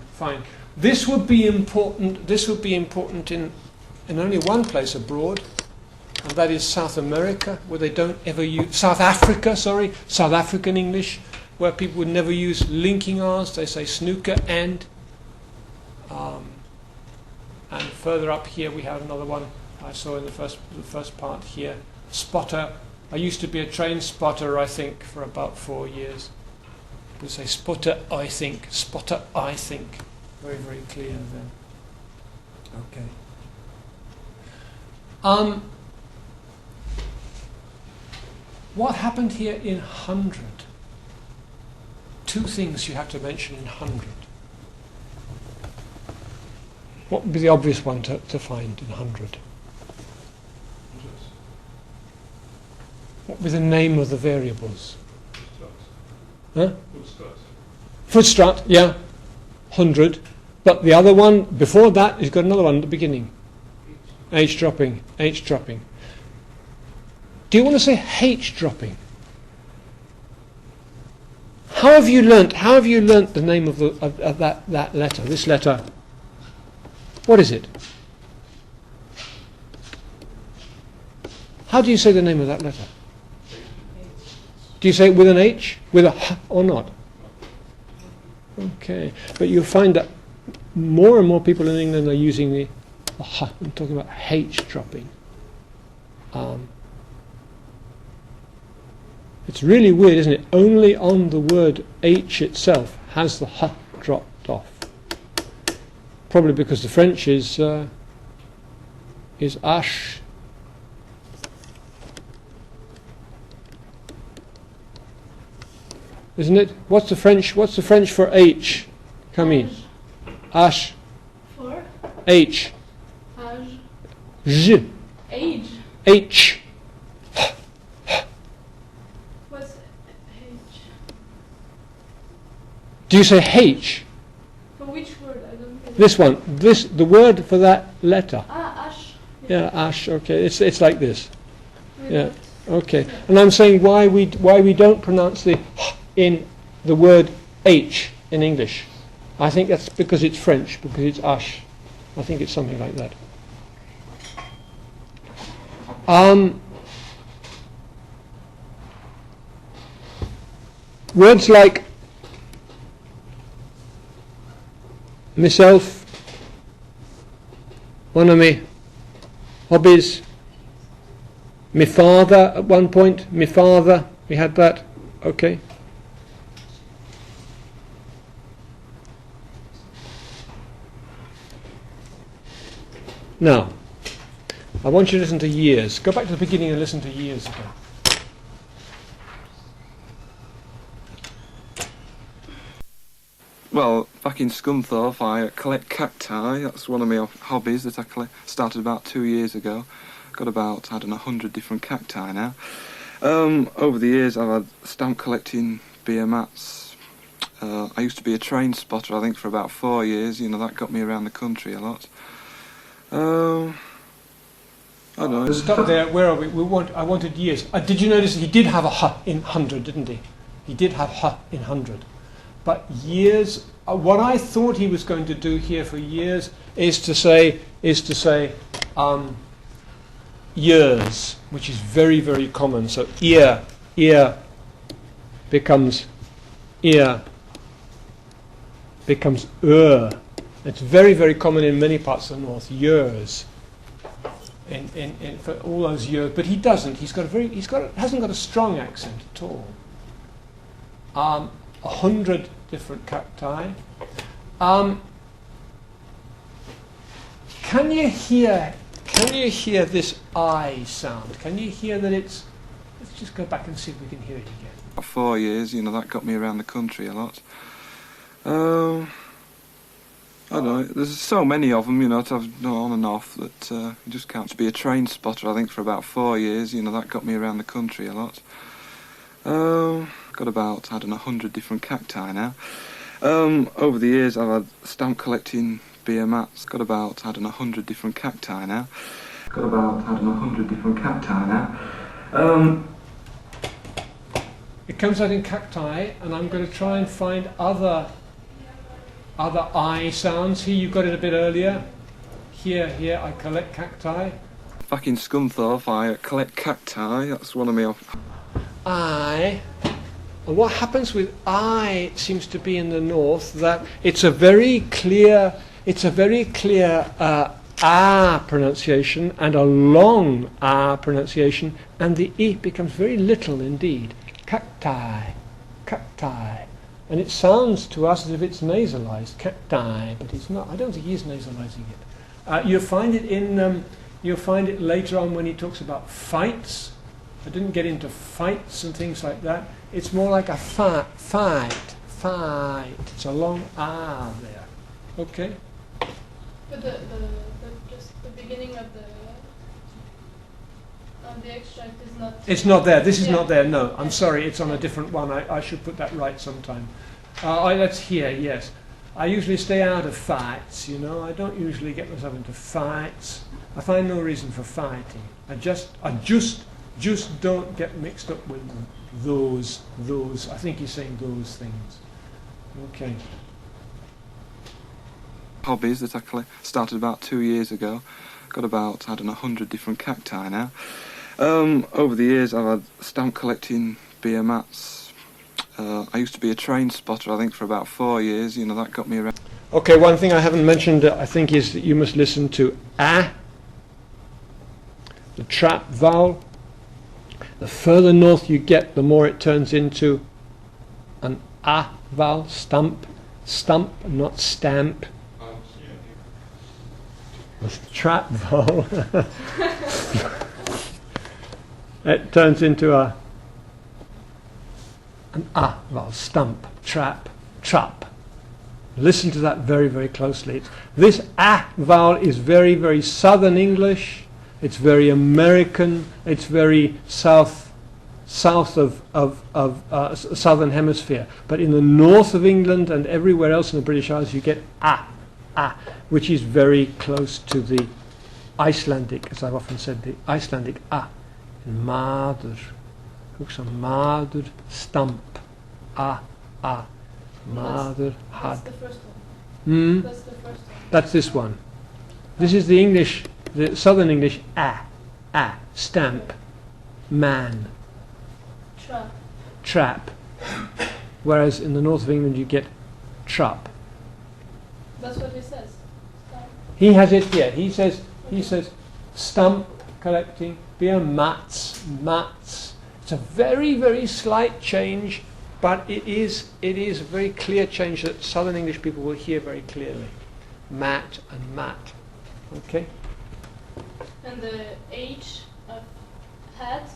This would be important. This would be important in only one place abroad, and that is South America, where they don't ever use South African English, where people would never use linking R's. They say snooker and further up here we have another one. I saw in the first part here, spotter. I used to be a train spotter, I think, for about 4 years. People say spotter, I think. Very, very clear then. Okay. What happened here in 100? Two things you have to mention in 100. What would be the obvious one to find in 100? What was the name of the variables? Huh? Footstrut, yeah. 100. But the other one, before that, he's got another one at the beginning. H dropping. Do you want to say H dropping? How have you learnt the name of that letter, this letter? What is it? How do you say the name of that letter? Do you say it with an H, with a H or not? Okay, but you'll find that more and more people in England are using the H. I'm talking about H dropping. It's really weird, isn't it? Only on the word H itself has the H dropped off. Probably because the French is H. Isn't it? What's the French for H? Camille. H. For? H. Age. J. Age. H. What's H? Do you say H? For which word? I don't get it. This one. The word for that letter. Ash. Yeah, ash. Okay, it's like this. With Yeah. that. Okay. And I'm saying why we don't pronounce the H in the word H in English. I think that's because it's French, because it's ash. I think it's something like that. Words like myself, one of my hobbies, my father at one point, my father, we had that, okay. Now, I want you to listen to years. Go back to the beginning and listen to years ago. Well, back in Scunthorpe, I collect cacti. That's one of my hobbies that I started about 2 years ago. Got about, 100 different cacti now. Over the years, I've had stamp collecting, beer mats. I used to be a train spotter, I think, for about 4 years. You know, that got me around the country a lot. I don't know. Stop there. Where are we? I wanted years. Did you notice he did have a H in 100, didn't he? He did have H in 100. But years. What I thought he was going to do here for years is to say years, which is very, very common. So ear, ear becomes ear, becomes It's very, very common in many parts of the north. Years, in for all those years, but he doesn't. Hasn't got a strong accent at all. 100 different cacti. Can you hear this I sound? Can you hear that it's? Let's just go back and see if we can hear it again. 4 years, that got me around the country a lot. I don't know, there's so many of them, to have on and off that you just can't. To be a train spotter, I think, for about 4 years, that got me around the country a lot. Got about, 100 different cacti now. Over the years, I've had stamp collecting beer mats. Got about, 100 different cacti now. Got about, 100 different cacti now. It comes out in cacti, and I'm going to try and find other I sounds. Here you got it a bit earlier. Here I collect cacti. Back in Scunthorpe, I collect cacti. That's one of my. I. And what happens with I seems to be in the north that it's a very clear pronunciation and a long pronunciation, and the E becomes very little indeed. Cacti, cacti. And it sounds to us as if it's nasalized, cacti, but it's not. I don't think he's nasalizing it. You'll find it later on when he talks about fights. I didn't get into fights and things like that. It's more like a fight. It's a long R there. Okay. But just the beginning of the extract is not. It's not there. This is not there. No, I'm sorry. It's on a different one. I should put that right sometime. That's here. Yes. I usually stay out of fights. I don't usually get myself into fights. I find no reason for fighting. I just don't get mixed up with those. I think he's saying those things. Okay. Hobbies that I started about 2 years ago. Got about, 100 different cacti now. Over the years, I've had stamp collecting beer mats. I used to be a train spotter, I think, for about 4 years. That got me around. Okay, one thing I haven't mentioned, I think, is that you must listen to a, the trap vowel. The further north you get, the more it turns into an a vowel, stump, not stamp. The trap vowel. It turns into an a vowel, stump, trap. Listen to that very, very closely. This a vowel is very, very Southern English. It's very American. It's very south of Southern Hemisphere. But in the north of England and everywhere else in the British Isles, you get a, which is very close to the Icelandic, as I've often said, the Icelandic a. Maður, hugsa maður, stamp, a, maður, had. That's the first one. That's the first one. That's this one. This is the English, the Southern English a, stamp, man, trap. Whereas in the north of England you get trup. That's what he says. Stamp. He has it here. He says stump collecting, beer mats. It's a very, very slight change, but it is a very clear change that Southern English people will hear very clearly. Mat and mat. Okay? And the H of hat,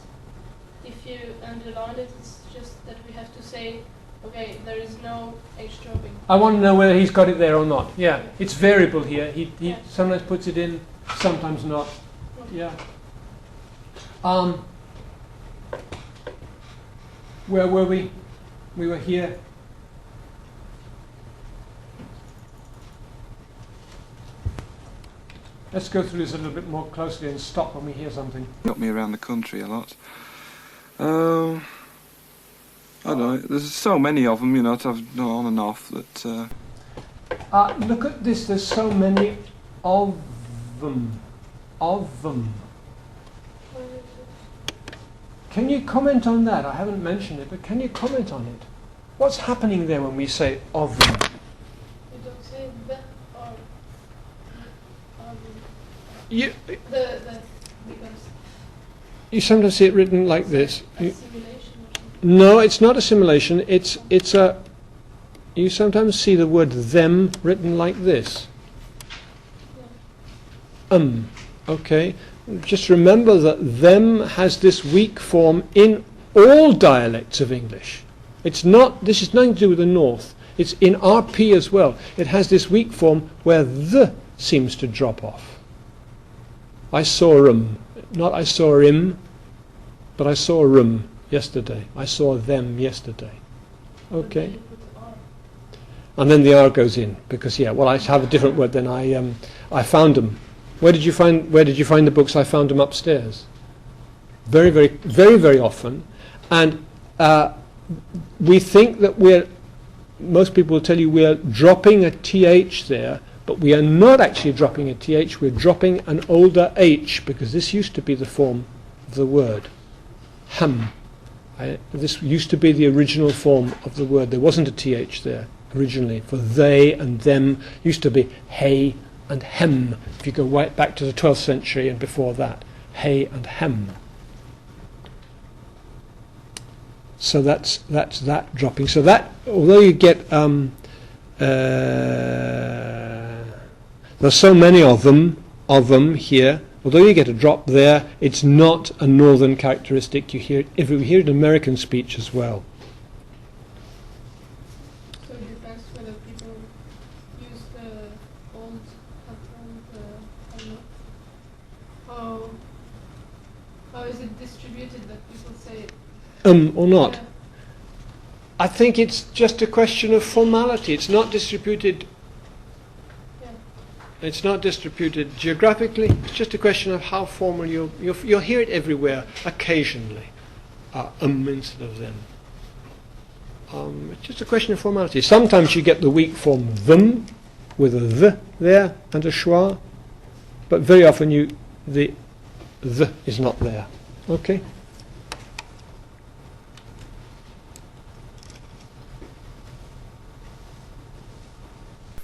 if you underline it, it's just that we have to say, okay, there is no H dropping. I want to know whether he's got it there or not. Yeah, it's variable here. He sometimes puts it in, sometimes not. Yeah. Where were we? We were here. Let's go through this a little bit more closely and stop when we hear something. Got me around the country a lot. I don't know, there's so many of them, to have on and off that... Look at this, there's so many of them. Can you comment on that? I haven't mentioned it, but can you comment on it? What's happening there when we say of them? You don't say the or You, the because you sometimes see it written like this. assimilation or something. No, it's not assimilation. It's a. You sometimes see the word them written like this. Okay. Just remember that them has this weak form in all dialects of English. It's not. This is nothing to do with the North. It's in RP as well. It has this weak form where the seems to drop off. I saw not I saw him, but I saw yesterday. I saw them yesterday. Okay. And then the R goes in because I have a different word. Then I found them. Where did you find the books? I found them upstairs. Very, very, very, very often, and we think that most people will tell you we're dropping a th there, but we are not actually dropping a th. We're dropping an older h because this used to be the form of the word. Ham. This used to be the original form of the word. There wasn't a th there originally. For they and them used to be hey and hem. If you go right back to the 12th century and before that, hey and hem. So that's that dropping. So that, although you get there's so many of them here. Although you get a drop there, it's not a northern characteristic. You hear it in American speech as well. So it depends whether people use the old or not. How is it distributed that people say it? Or not. Yeah. I think it's just a question of formality. It's not distributed. Yeah. It's not distributed geographically. It's just a question of how formal you'll hear it everywhere. Occasionally, instead of them. It's just a question of formality. Sometimes you get the weak form them with a th there and a schwa, but very often the is not there. Okay.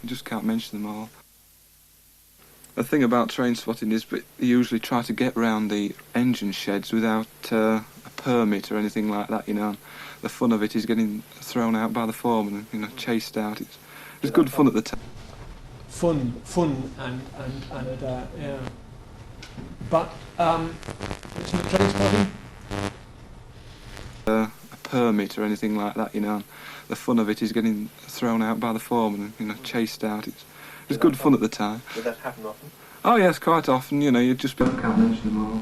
You just can't mention them all. The thing about train spotting is they usually try to get round the engine sheds without a permit or anything like that, The fun of it is getting thrown out by the foreman and, chased out. It's good fun at the time. Fun and yeah. But it's not train spotting. A permit or anything like that, The fun of it is getting thrown out by the foreman and, chased out. It's good fun at the time. Does that happen often? Oh yes, quite often. You just can't mention them all.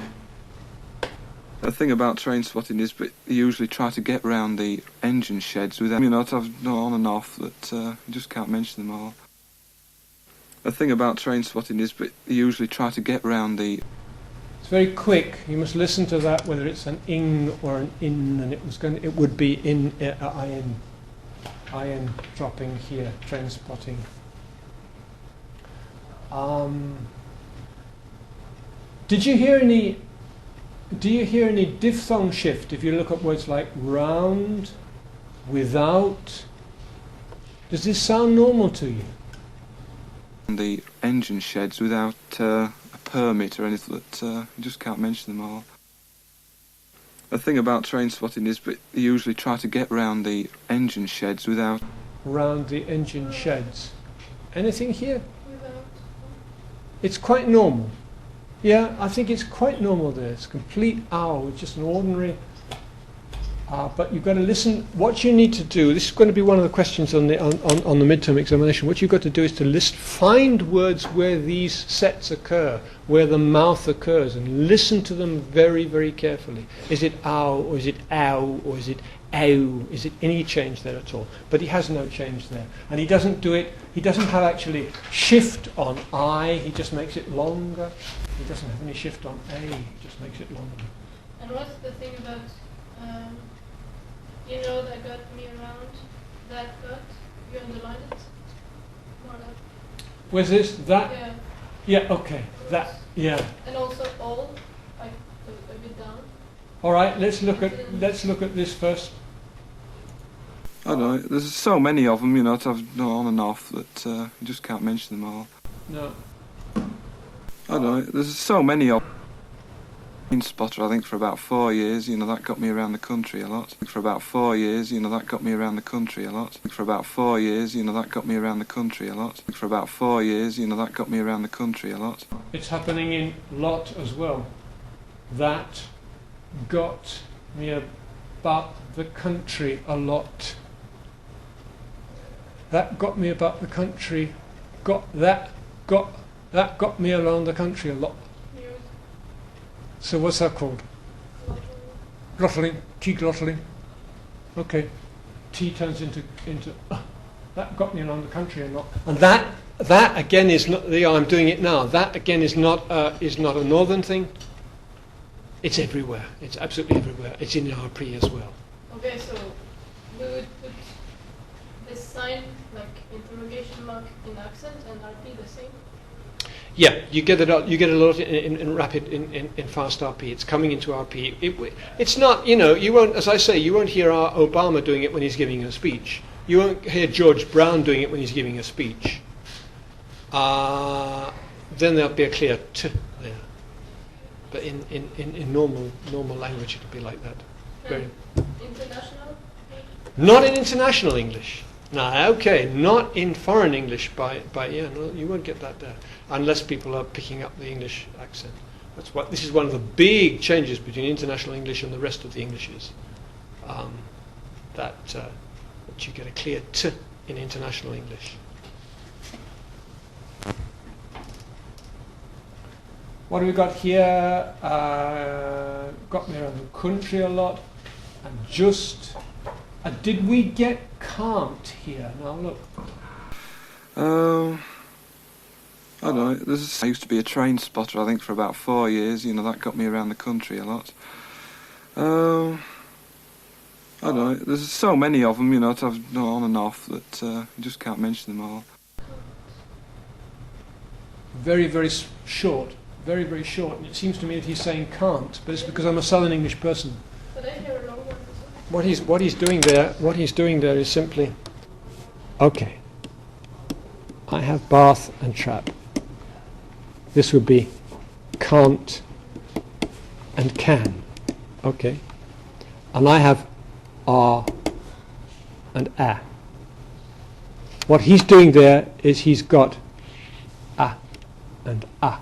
The thing about train spotting is they usually try to get round the engine sheds without, to have on and off that you just can't mention them all. The thing about train spotting is they usually try to get round the. It's very quick. You must listen to that, whether it's an ing or an in, and it would be in in dropping here, train spotting. Do you hear any diphthong shift if you look at words like round, without? Does this sound normal to you? The engine sheds without a permit or anything that you just can't mention them all. The thing about train spotting is they usually try to get round the engine sheds without. Round the engine sheds. Anything here? Without. It's quite normal. Yeah, I think it's quite normal there. It's complete ow. It's just an ordinary. But you've got to listen. What you need to do. This is going to be one of the questions on the midterm examination. What you've got to do is to find words where these sets occur, where the mouth occurs, and listen to them very, very carefully. Is it ow, or is it ow, or is it ow? Is it any change there at all? But he has no change there, and he doesn't do it. He doesn't have actually shift on I. He just makes it longer. He doesn't have any shift on A. He just makes it longer. And what's the thing about, that got me around, that got, you underlined it? More that. Was this that? Yeah. Yeah. Okay. That. Yeah. And also all, like a bit down. All right, let's look at this first. I don't know. There's so many of them, you know, to have on and off that you just can't mention them all. No. I don't know. There's so many of them. Spotter, I think, for about 4 years, you know, that got me around the country a lot. For about 4 years, you know, that got me around the country a lot. For about 4 years, you know, that got me around the country a lot. For about 4 years, you know, that got me around the country a lot. It's happening in lot as well. That got me about the country a lot. That got me about the country. That got me around the country a lot. So what's that called? Glottling. Tea glottling. Okay. Tea turns into that got me around the country a lot. And that again is not I'm doing it now. That again is not a northern thing. It's everywhere. It's absolutely everywhere. It's in RP as well. Okay, so we would put this sign, like interrogation mark, in accent and RP the same? Yeah, you get it a lot in rapid, in fast RP. It's coming into RP. It's not, you know, you won't, as I say, you won't hear Obama doing it when he's giving a speech. You won't hear George Brown doing it when he's giving a speech. Then there'll be a clear T there. But in normal language, it'll be like that. Very. International? Not in international English. No, okay, not in foreign English. No, you won't get that there, unless people are picking up the English accent. This is one of the big changes between international English and the rest of the Englishes. That you get a clear T in international English. What have we got here? Got me around the country a lot, and just. Did we get can't here? Now look. I don't know. I used to be a train spotter, I think, for about 4 years. You know, that got me around the country a lot. I don't know. There's so many of them, you know, to have on and off that you just can't mention them all. Very, very short. Very, very short. And it seems to me that he's saying can't, but it's because I'm a Southern English person. But I hear a long one. What he's doing there is simply, okay, I have bath and trap. This would be can't and can, okay, and I have are and a. What he's doing there is he's got a and a,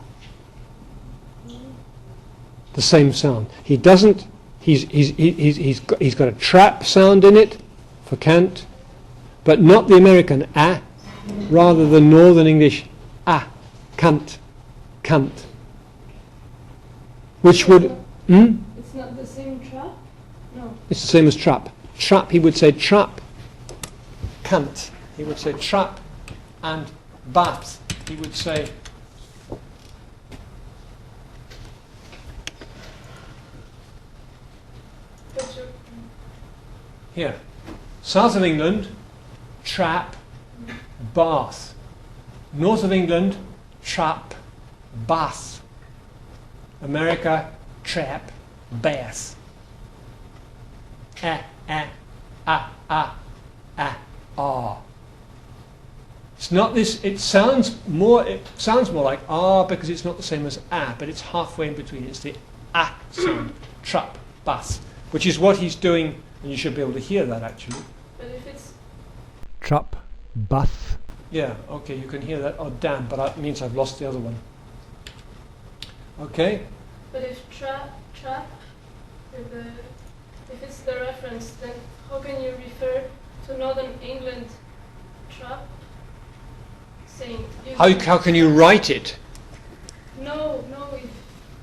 the same sound. He doesn't. He's got a trap sound in it for can't, but not the American a, rather the Northern English a, can't, which would. It's not the same trap? No. It's the same as trap. Trap, he would say trap, can't. He would say trap, and bath, he would say. Here, south of England, trap, bath. North of England, trap, bath. America, trap, bath. It's not this. It sounds more like ah because it's not the same as but it's halfway in between. It's the sound, trap, bath, which is what he's doing. And you should be able to hear that actually. But if it's trap, bath. Yeah, okay, you can hear that. Oh damn, but that means I've lost the other one. Okay. But if trap, if it's the reference, then how can you refer to Northern England trap? Saying how can you write it? No.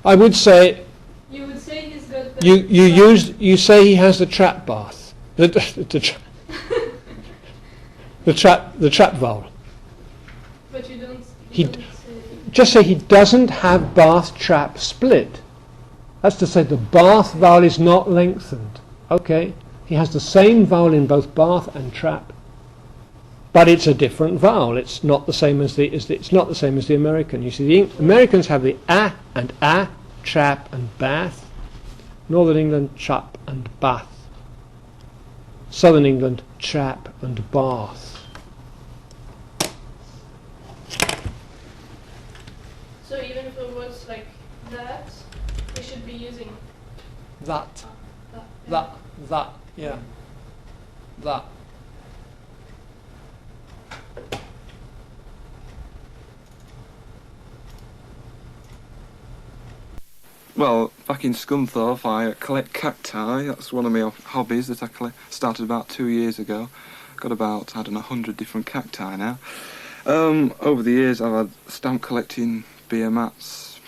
I would say. You would say he's got the you say he has the trap bath, the trap vowel. But you don't say. Just say he doesn't have bath trap split. That's to say the bath vowel is not lengthened. Okay, he has the same vowel in both bath and trap, but it's a different vowel. It's not the same as it's not the same as the American. You see, the Americans have the and trap and bath. Northern England, chap and bath. Southern England, chap and bath. So even for words like that, we should be using That, that. that, yeah. That. Well, back in Scunthorpe, I collect cacti. That's one of my hobbies that I started about 2 years ago. Got about, I don't know, 100 different cacti now. Over the years, I've had stamp collecting, beer mats.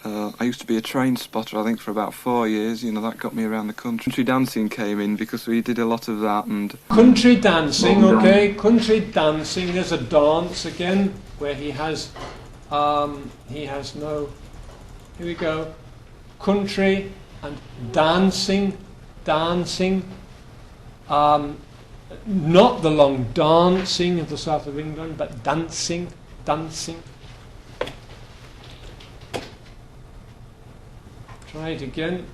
I used to be a train spotter, I think, for about 4 years. You know, that got me around the country. Country dancing came in because we did a lot of that. And Country dancing, okay. Country dancing. There's a dance again where he has no. Here we go. Country and dancing. Not the long dancing of the south of England, but dancing. Try it again.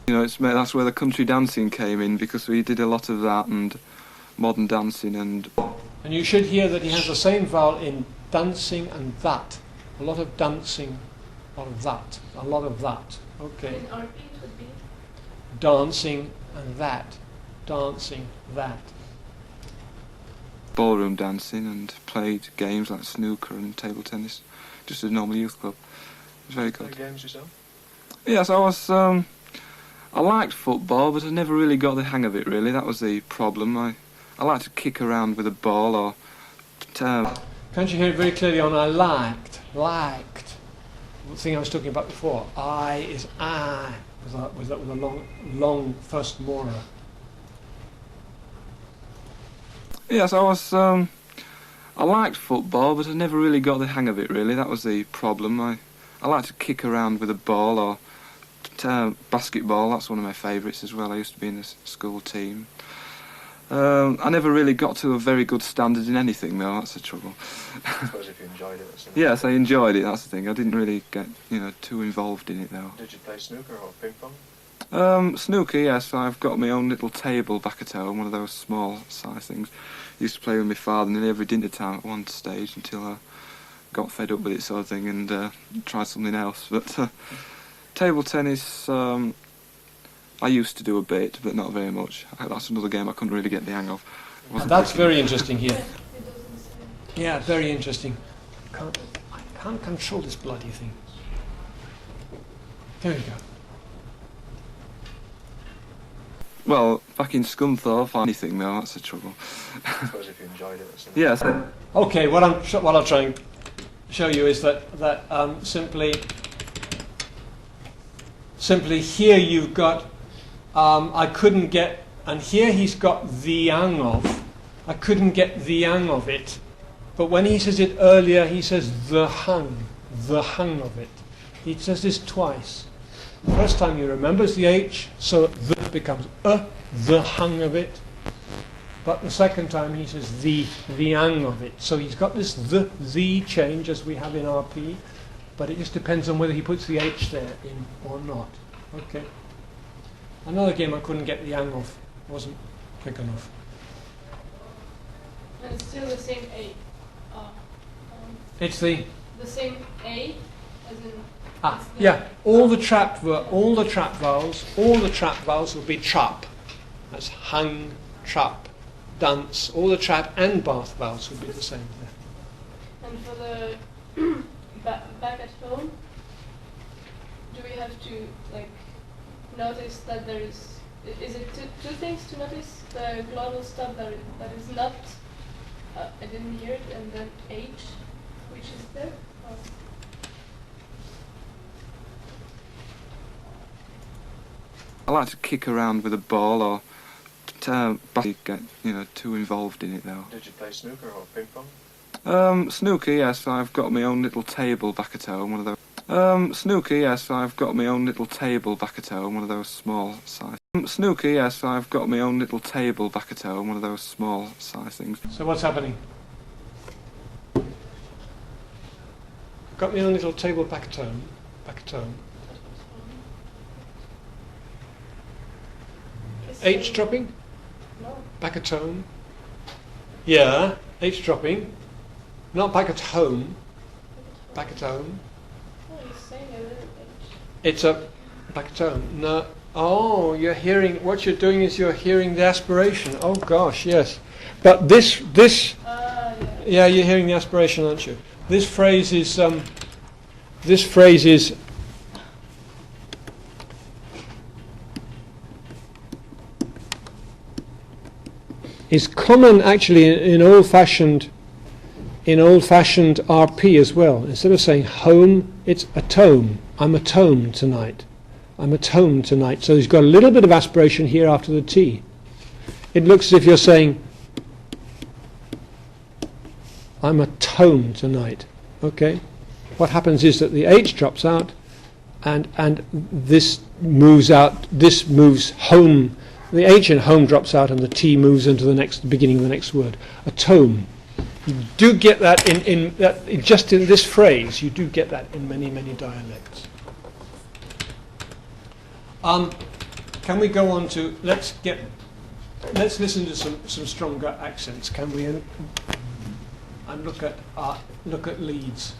you know, that's where the country dancing came in because we did a lot of that and modern dancing and. And you should hear that he has the same vowel in dancing and that. A lot of dancing. A lot of that. Okay. And our beat would be Dancing and that. Ballroom dancing and played games like snooker and table tennis, just a normal youth club. It was very good. Play games yourself? Yes, I liked football, but I never really got the hang of it. Really, that was the problem. I like to kick around with a ball or. Can't you hear it very clearly on I liked? The thing I was talking about before. I is I with a long first mora. Yes, I liked football, but I never really got the hang of it. Really, that was the problem. I like to kick around with a ball or basketball. That's one of my favourites as well. I used to be in the school team. I never really got to a very good standard in anything, though. That's the trouble. I suppose if you enjoyed it. Yes, I enjoyed it. That's the thing. I didn't really get, too involved in it, though. Did you play snooker or ping pong? Snooker, yes. I've got my own little table back at home, one of those small size things. Used to play with my father nearly every dinner time at one stage until I got fed up with it, sort of thing, and tried something else. But table tennis. I used to do a bit, but not very much. That's another game I couldn't really get the hang of. That's very interesting here. Yeah, very interesting. I can't control this bloody thing. There we go. Well, back in Scunthorpe, anything though. That's the trouble. I suppose if you enjoyed it. Yes. Okay, what I'll try and show you is that simply here you've got. I couldn't get, and here he's got the hang of. I couldn't get the hang of it. But when he says it earlier, he says the hang of it. He says this twice. The first time he remembers the H, so the becomes the hang of it. But the second time he says the hang of it. So he's got this the change as we have in RP, but it just depends on whether he puts the H there in or not. Okay. Another game I couldn't get the hang of. Wasn't quick enough. and it's still the same A. It's the same A as in. yeah. All the trap vowels will be trap. That's hang, trap, dance. All the trap and bath vowels will be the same there. And for the back at home, do we have to notice that there is it two things to notice? The glottal stop that is not. I didn't hear it, and then H, which is there. I like to kick around with a ball or get too involved in it though. Did you play snooker or ping pong? Snooker, yes. I've got my own little table back at home. One of those. Snooker, yes. I've got my own little table back at home. One of those small size. Snooker, yes. I've got my own little table back at home. One of those small size things. So what's happening? Got my own little table back at home. H dropping? No. Back at home? Yeah, H dropping. Not back at home. Back at home. No, he's saying a little H. It's a back at home. No. Oh, you're hearing. What you're doing is you're hearing the aspiration. Oh gosh, yes. But this. Yeah. Yeah, you're hearing the aspiration, aren't you? This phrase is. This phrase is common actually in old-fashioned RP as well. Instead of saying home, it's atone. I'm atone tonight. I'm atone tonight. So he's got a little bit of aspiration here after the T. It looks as if you're saying I'm atone tonight. Okay? What happens is that the H drops out and this moves out, this moves home. The H in home drops out and the T moves into the beginning of the next word. Atone. You do get that just in this phrase. You do get that in many, many dialects. Can we go on to let's listen to some stronger accents. Can we? And look at Leeds.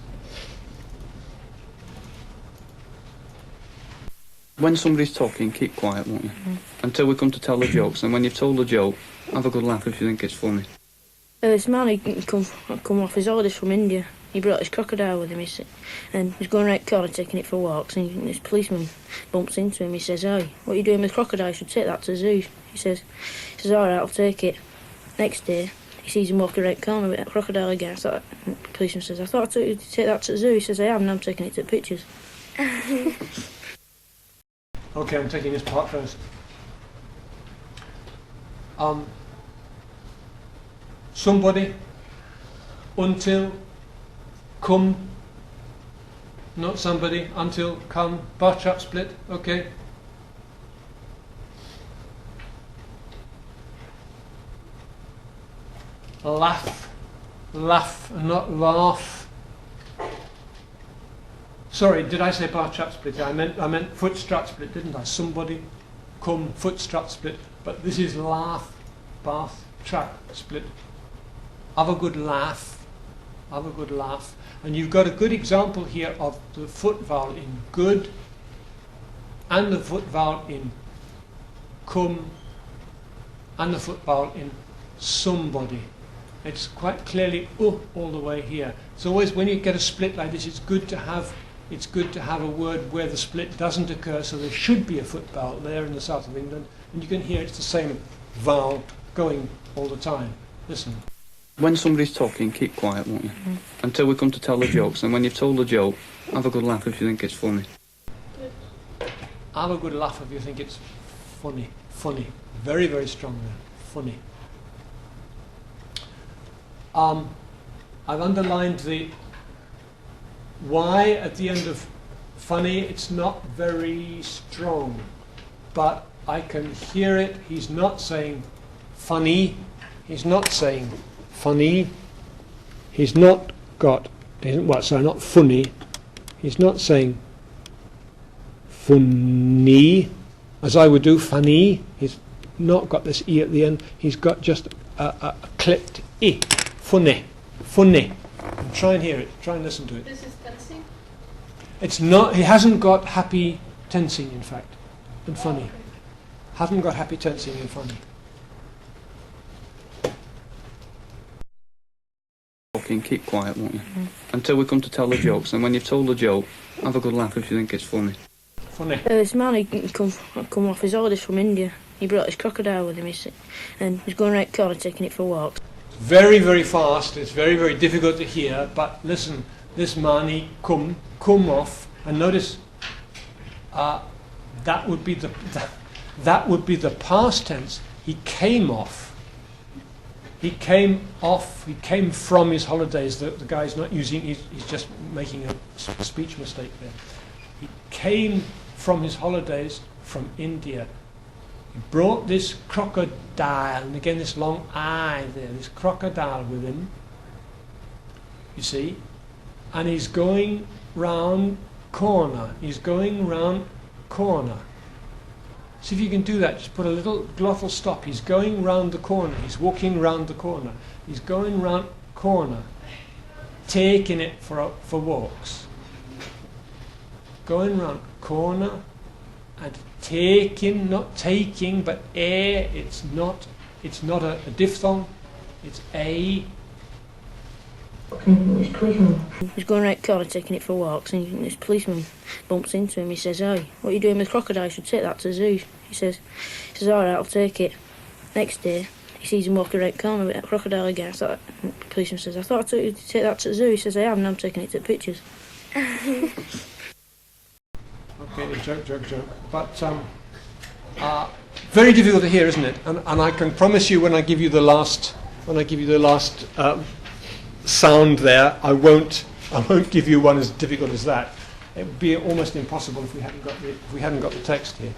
When somebody's talking, keep quiet, won't you? Until we come to tell the jokes. And when you've told the joke, have a good laugh if you think it's funny. This man, he come off his holidays from India. He brought his crocodile with him, and he's going right corner taking it for walks, and this policeman bumps into him. He says, "Oi, what are you doing with crocodile? You should take that to the zoo." He says, "All right, I'll take it." Next day, he sees him walking right corner with that crocodile again. The policeman says, "I thought I told you to take that to the zoo." He says, "I am, and I'm taking it to the pictures." Okay, I'm taking this part first. Somebody, until, come, not somebody, until, come, bar chart split, okay. Laugh, and not laugh. Sorry, did I say bar chart split? I meant foot strut split, didn't I? Somebody, come, foot strut split. But this is laugh, bath, trap split. Have a good laugh. Have a good laugh. And you've got a good example here of the foot vowel in good and the foot vowel in come and the foot vowel in somebody. It's quite clearly all the way here. It's always when you get a split like this, it's good to have a word where the split doesn't occur, so there should be a foot vowel there in the south of England, and you can hear it's the same vowel going all the time. Listen. When somebody's talking, keep quiet, won't you? Until we come to tell the jokes. And when you've told the joke, have a good laugh if you think it's funny. Have a good laugh if you think it's funny. Funny. Very, very strong there. Funny. I've underlined the Y at the end of funny. It's not very strong, but I can hear it. He's not saying funny. He's not saying funny. He's not got, not funny. He's not saying funny, as I would do, funny. He's not got this E at the end. He's got just a clipped E. Funny. Funny. Try and hear it. Try and listen to it. This is tensing? It's not, he hasn't got happy tensing, in fact, and funny. Okay. Hasn't got happy tensing and funny. Talking, keep quiet, won't you? Until we come to tell the jokes. And when you've told the joke, have a good laugh if you think it's funny. Funny. This man, he come off his holidays from India. He brought his crocodile with him, and he's going right corner taking it for walks. Very, very fast. It's very, very difficult to hear. But listen, this man, he come off, and notice that would be the past tense. He came off. He came off. He came from his holidays. The guy's not using. He's just making a speech mistake there. He came from his holidays from India. He brought this crocodile, and again this long I there, this crocodile with him, you see, and he's going round corner. He's going round corner. See if you can do that. Just put a little glottal stop. He's going round the corner. He's walking round the corner. He's going round corner, taking it for walks. Going round corner and taking, not taking, but a. It's not a diphthong. It's a. He's going right corner taking it for walks, and this policeman bumps into him. He says, "Hey, what are you doing with crocodile? You should take that to the zoo." He says, "All right, I'll take it." Next day, he sees him walking right corner with a crocodile again. The policeman says, "I thought I took you to take that to the zoo." He says, "I have, and I'm taking it to pictures." Okay, joke. But very difficult to hear, isn't it? And I can promise you, when I give you the last sound there, I won't give you one as difficult as that. It would be almost impossible if we hadn't got the text here.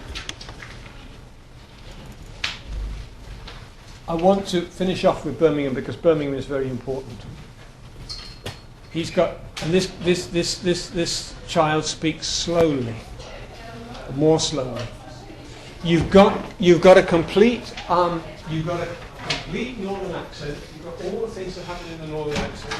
I want to finish off with Birmingham because Birmingham is very important. He's got, and this child speaks slowly, more slowly. You've got a complete northern accent. You've got all the things that happen in the northern accent,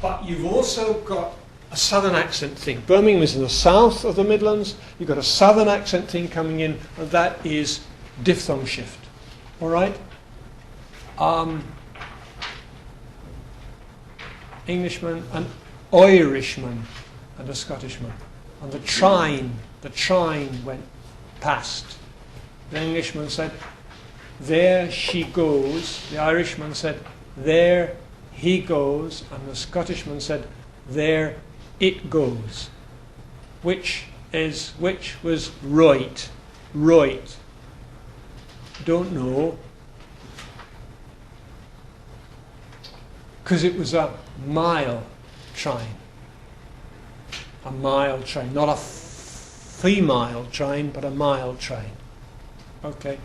but you've also got a southern accent thing. Birmingham is in the south of the Midlands. You've got a southern accent thing coming in, and that is diphthong shift. All right. Englishman, an Irishman, and a Scottishman, and the trine went past. The Englishman said, "There she goes." The Irishman said, "There he goes," and the Scottishman said, "There it goes." Which was right. Don't know. Because it was a mile train. A mile train, not a 3 mile train, but a mile train. Okay,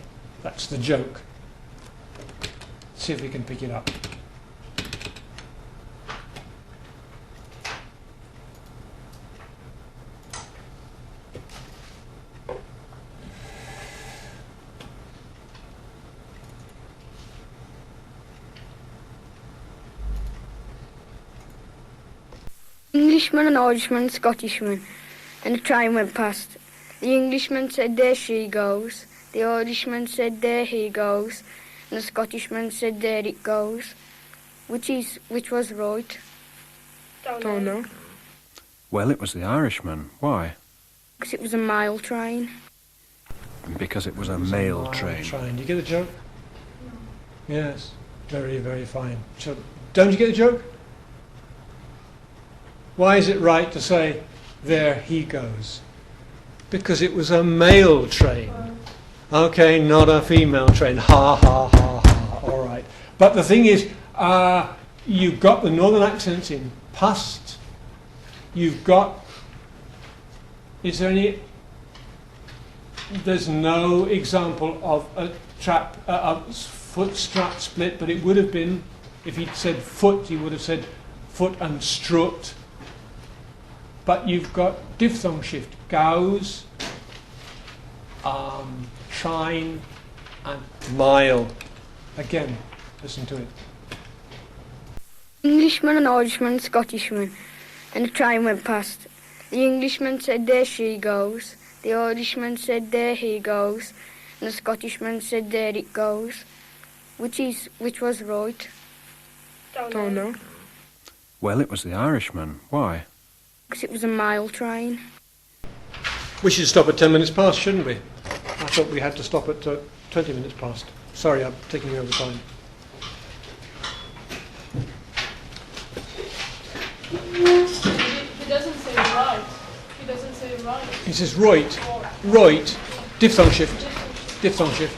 that's the joke. See if we can pick it up. Englishman, an Irishman, Scottishman, and a train went past. The Englishman said, "There she goes." The Irishman said, "There he goes," and the Scottishman said, "There it goes." Which was right? Don't know. Well, it was the Irishman. Why? Because it was a mail train. Because it was a mail train. Do you get the joke? Yes, very, very fine. So, don't you get the joke? Why is it right to say, "There he goes"? Because it was a male train. Okay, not a female train. Ha, ha, ha, ha. All right. But the thing is, you've got the northern accents in past. You've got... There's no example of a foot strap split, but it would have been, if he'd said foot, he would have said foot and strut. But you've got diphthong shift, goes, trine, and mile. Again, listen to it. Englishman, an Irishman, Scottishman, and a train went past. The Englishman said, "There she goes." The Irishman said, "There he goes," and the Scottishman said, "There it goes." Which was right? Don't know. Well, it was the Irishman. Why? Because it was a mail train. We should stop at 10 minutes past, shouldn't we? I thought we had to stop at 20 minutes past. Sorry, I'm taking you over time. He doesn't say right. He doesn't say right. He says right, diphthong shift, diphthong shift.